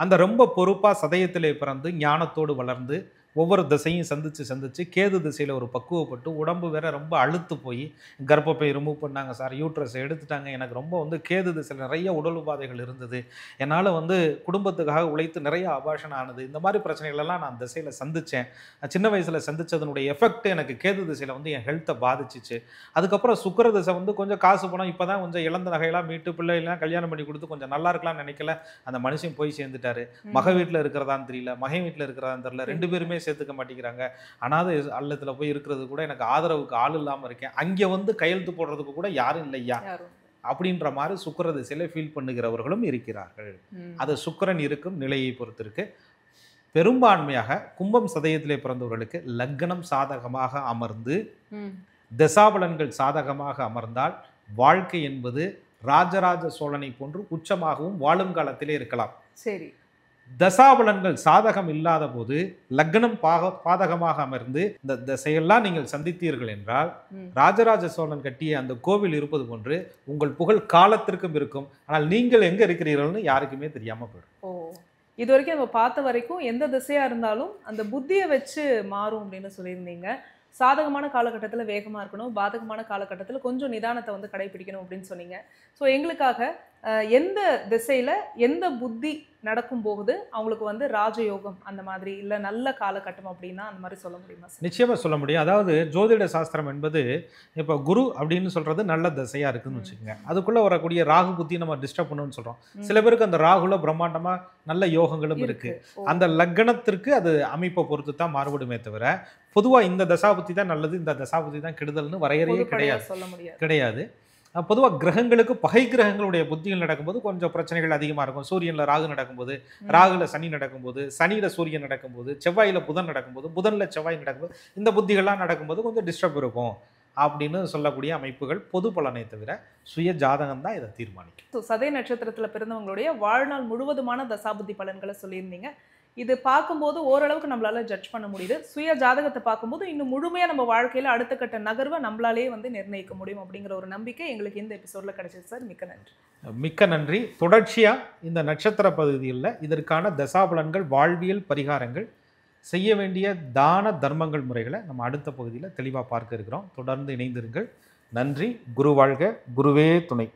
அந்த ரொம்ப பொறுப்பாக சதயத்திலே பிறந்து ஞானத்தோடு வளர்ந்து ஒவ்வொரு திசையும் சந்திச்சு கேது திசையில் ஒரு பக்குவப்பட்டு உடம்பு வேற ரொம்ப அழுத்து போய் கர்ப்பப்பை ரிமூவ் பண்ணாங்க சார், யூட்ரஸை எடுத்துட்டாங்க, எனக்கு ரொம்ப வந்து கேது திசையில் நிறைய உடல் உபாதைகள் இருந்தது, என்னால் வந்து குடும்பத்துக்காக உழைத்து நிறைய அபாஷன் ஆனது, இந்த மாதிரி பிரச்சனைகளெல்லாம் நான் திசையில் சந்தித்தேன், சின்ன வயசில் சந்தித்ததனுடைய எஃபெக்ட் எனக்கு கேது திசையில் வந்து என் ஹெல்த்தை பாதிச்சிச்சு. அதுக்கப்புறம் சுக்கிர திசை வந்து கொஞ்சம் காசு பணம் இப்போ தான் கொஞ்சம் இழந்த நகையெல்லாம் மீட்டு பிள்ளைகள்லாம் கல்யாணம் பண்ணி கொடுத்து கொஞ்சம் நல்லா இருக்கலாம்னு நினைக்கல, அந்த மனுஷன் போய் சேர்ந்துட்டாரு, மக வீட்டில் இருக்கிறதான்னு தெரியல, மகன் வீட்டில் இருக்கிறதான்னு தெரியல, ரெண்டு பேருமே சேர்த்துக்க மாட்டேங்கிறாங்க, அனாதை அல்லத்துல போய் இருக்கிறது கூட எனக்கு ஆதரவுக்கு ஆள் இல்லாமல் இருக்கேன், அங்கே வந்து கையெழுத்து போடுறதுக்கு கூட யாரும் இல்லையா அப்படின்ற மாதிரி சுக்கிர திசையில ஃபீல் பண்ணுகிறவர்களும் இருக்கிறார்கள். அது சுக்கிரன் இருக்கும் நிலையை பொறுத்து இருக்கு. பெரும்பான்மையாக கும்பம் சதயத்திலே பிறந்தவர்களுக்கு லக்னம் சாதகமாக அமர்ந்து தசாபலன்கள் சாதகமாக அமர்ந்தால் வாழ்க்கை என்பது ராஜராஜ சோழனை போன்று உச்சமாகவும் வாழும் காலத்திலே இருக்கலாம். சரி, தசாபலன்கள் சாதகம் இல்லாத போது லக்னம் பாதகமாக அமர்ந்து இந்த திசையெல்லாம் நீங்கள் சந்தித்தீர்கள் என்றால் ராஜராஜ சோழன் கட்டிய அந்த கோவில் இருப்பது போன்று உங்கள் புகழ் காலத்திற்கும் இருக்கும், ஆனால் நீங்கள் எங்க இருக்கிறீர்கள்னு யாருக்குமே தெரியாம போயிடும். இது வரைக்கும் நம்ம பார்த்த வரைக்கும் எந்த திசையா இருந்தாலும் அந்த புத்தியை வச்சு மாறும் அப்படின்னு சொல்லியிருந்தீங்க. சாதகமான காலகட்டத்தில் வேகமாக இருக்கணும், பாதகமான காலகட்டத்தில் கொஞ்சம் நிதானத்தை வந்து கடைபிடிக்கணும் அப்படின்னு சொன்னீங்க. ஸோ எங்களுக்காக எந்த திசையில் எந்த புத்தி நடக்கும் போகுது அவங்களுக்கு வந்து ராஜயோகம் அந்த மாதிரி இல்லை நல்ல காலகட்டம் அப்படின்னா அந்த மாதிரி சொல்ல முடியுமா? நிச்சயமாக சொல்ல முடியும். அதாவது ஜோதிட சாஸ்திரம் என்பது இப்போ குரு அப்படின்னு சொல்கிறது நல்ல திசையாக இருக்குதுன்னு வச்சுக்கோங்க, அதுக்குள்ளே வரக்கூடிய ராகு புத்தி நம்ம டிஸ்டர்ப் பண்ணணும்னு சொல்கிறோம். சில பேருக்கு அந்த ராகுல பிரம்மாண்டமாக நல்ல யோகங்களும் இருக்குது, அந்த லக்னத்திற்கு அது அமைப்பை பொறுத்து தான் மாறுபடுமே தவிர பொதுவாக இந்த தசாபுத்தி தான் நல்லது, இந்த தசாபுத்தி தான் கெடுதல்னு வரையறையே கிடையாது. பொதுவாக கிரகங்களுக்கு பகை கிரகங்களுடைய புத்திகள் நடக்கும்போது கொஞ்சம் பிரச்சனைகள் அதிகமாக இருக்கும். சூரியனில் ராகு நடக்கும்போது, ராகுல சனி நடக்கும்போது, சனியில் சூரியன் நடக்கும்போது, செவ்வாயில் புதன் நடக்கும்போது, புதனில் செவ்வாய் நடக்கும்போது, இந்த புத்திகள்லாம் நடக்கும்போது கொஞ்சம் டிஸ்டர்ப் இருக்கும் அப்படின்னு சொல்லக்கூடிய அமைப்புகள் பொது பலனை தவிர சுய ஜாதகம் தான் இதை தீர்மானிக்கும். ஸோ சதய நட்சத்திரத்தில் பிறந்தவங்களுடைய வாழ்நாள் முழுவதுமான தசாபுத்தி பலன்களை சொல்லியிருந்தீங்க. இது பார்க்கும்போது ஓரளவுக்கு நம்மளால ஜட்ஜ் பண்ண முடியுது. சுய ஜாதகத்தை பார்க்கும்போது இன்னும் முழுமையாக நம்ம வாழ்க்கையில் அடுத்த கட்ட நகர்வை நம்மளாலே வந்து நிர்ணயிக்க முடியும் அப்படிங்கிற ஒரு நம்பிக்கை எங்களுக்கு இந்த எபிசோட்ல கிடைச்சது சார். மிக்க நன்றி. மிக்க நன்றி. தொடர்ச்சியாக இந்த நட்சத்திர பகுதியில் இதற்கான தசாபலன்கள், வாழ்வியல் பரிகாரங்கள், செய்ய வேண்டிய தான தர்மங்கள் முறைகளை நம்ம அடுத்த பகுதியில் தெளிவாக பார்க்க இருக்கிறோம். தொடர்ந்து இணைந்திருங்கள். நன்றி. குரு வாழ்க, குருவே துணை.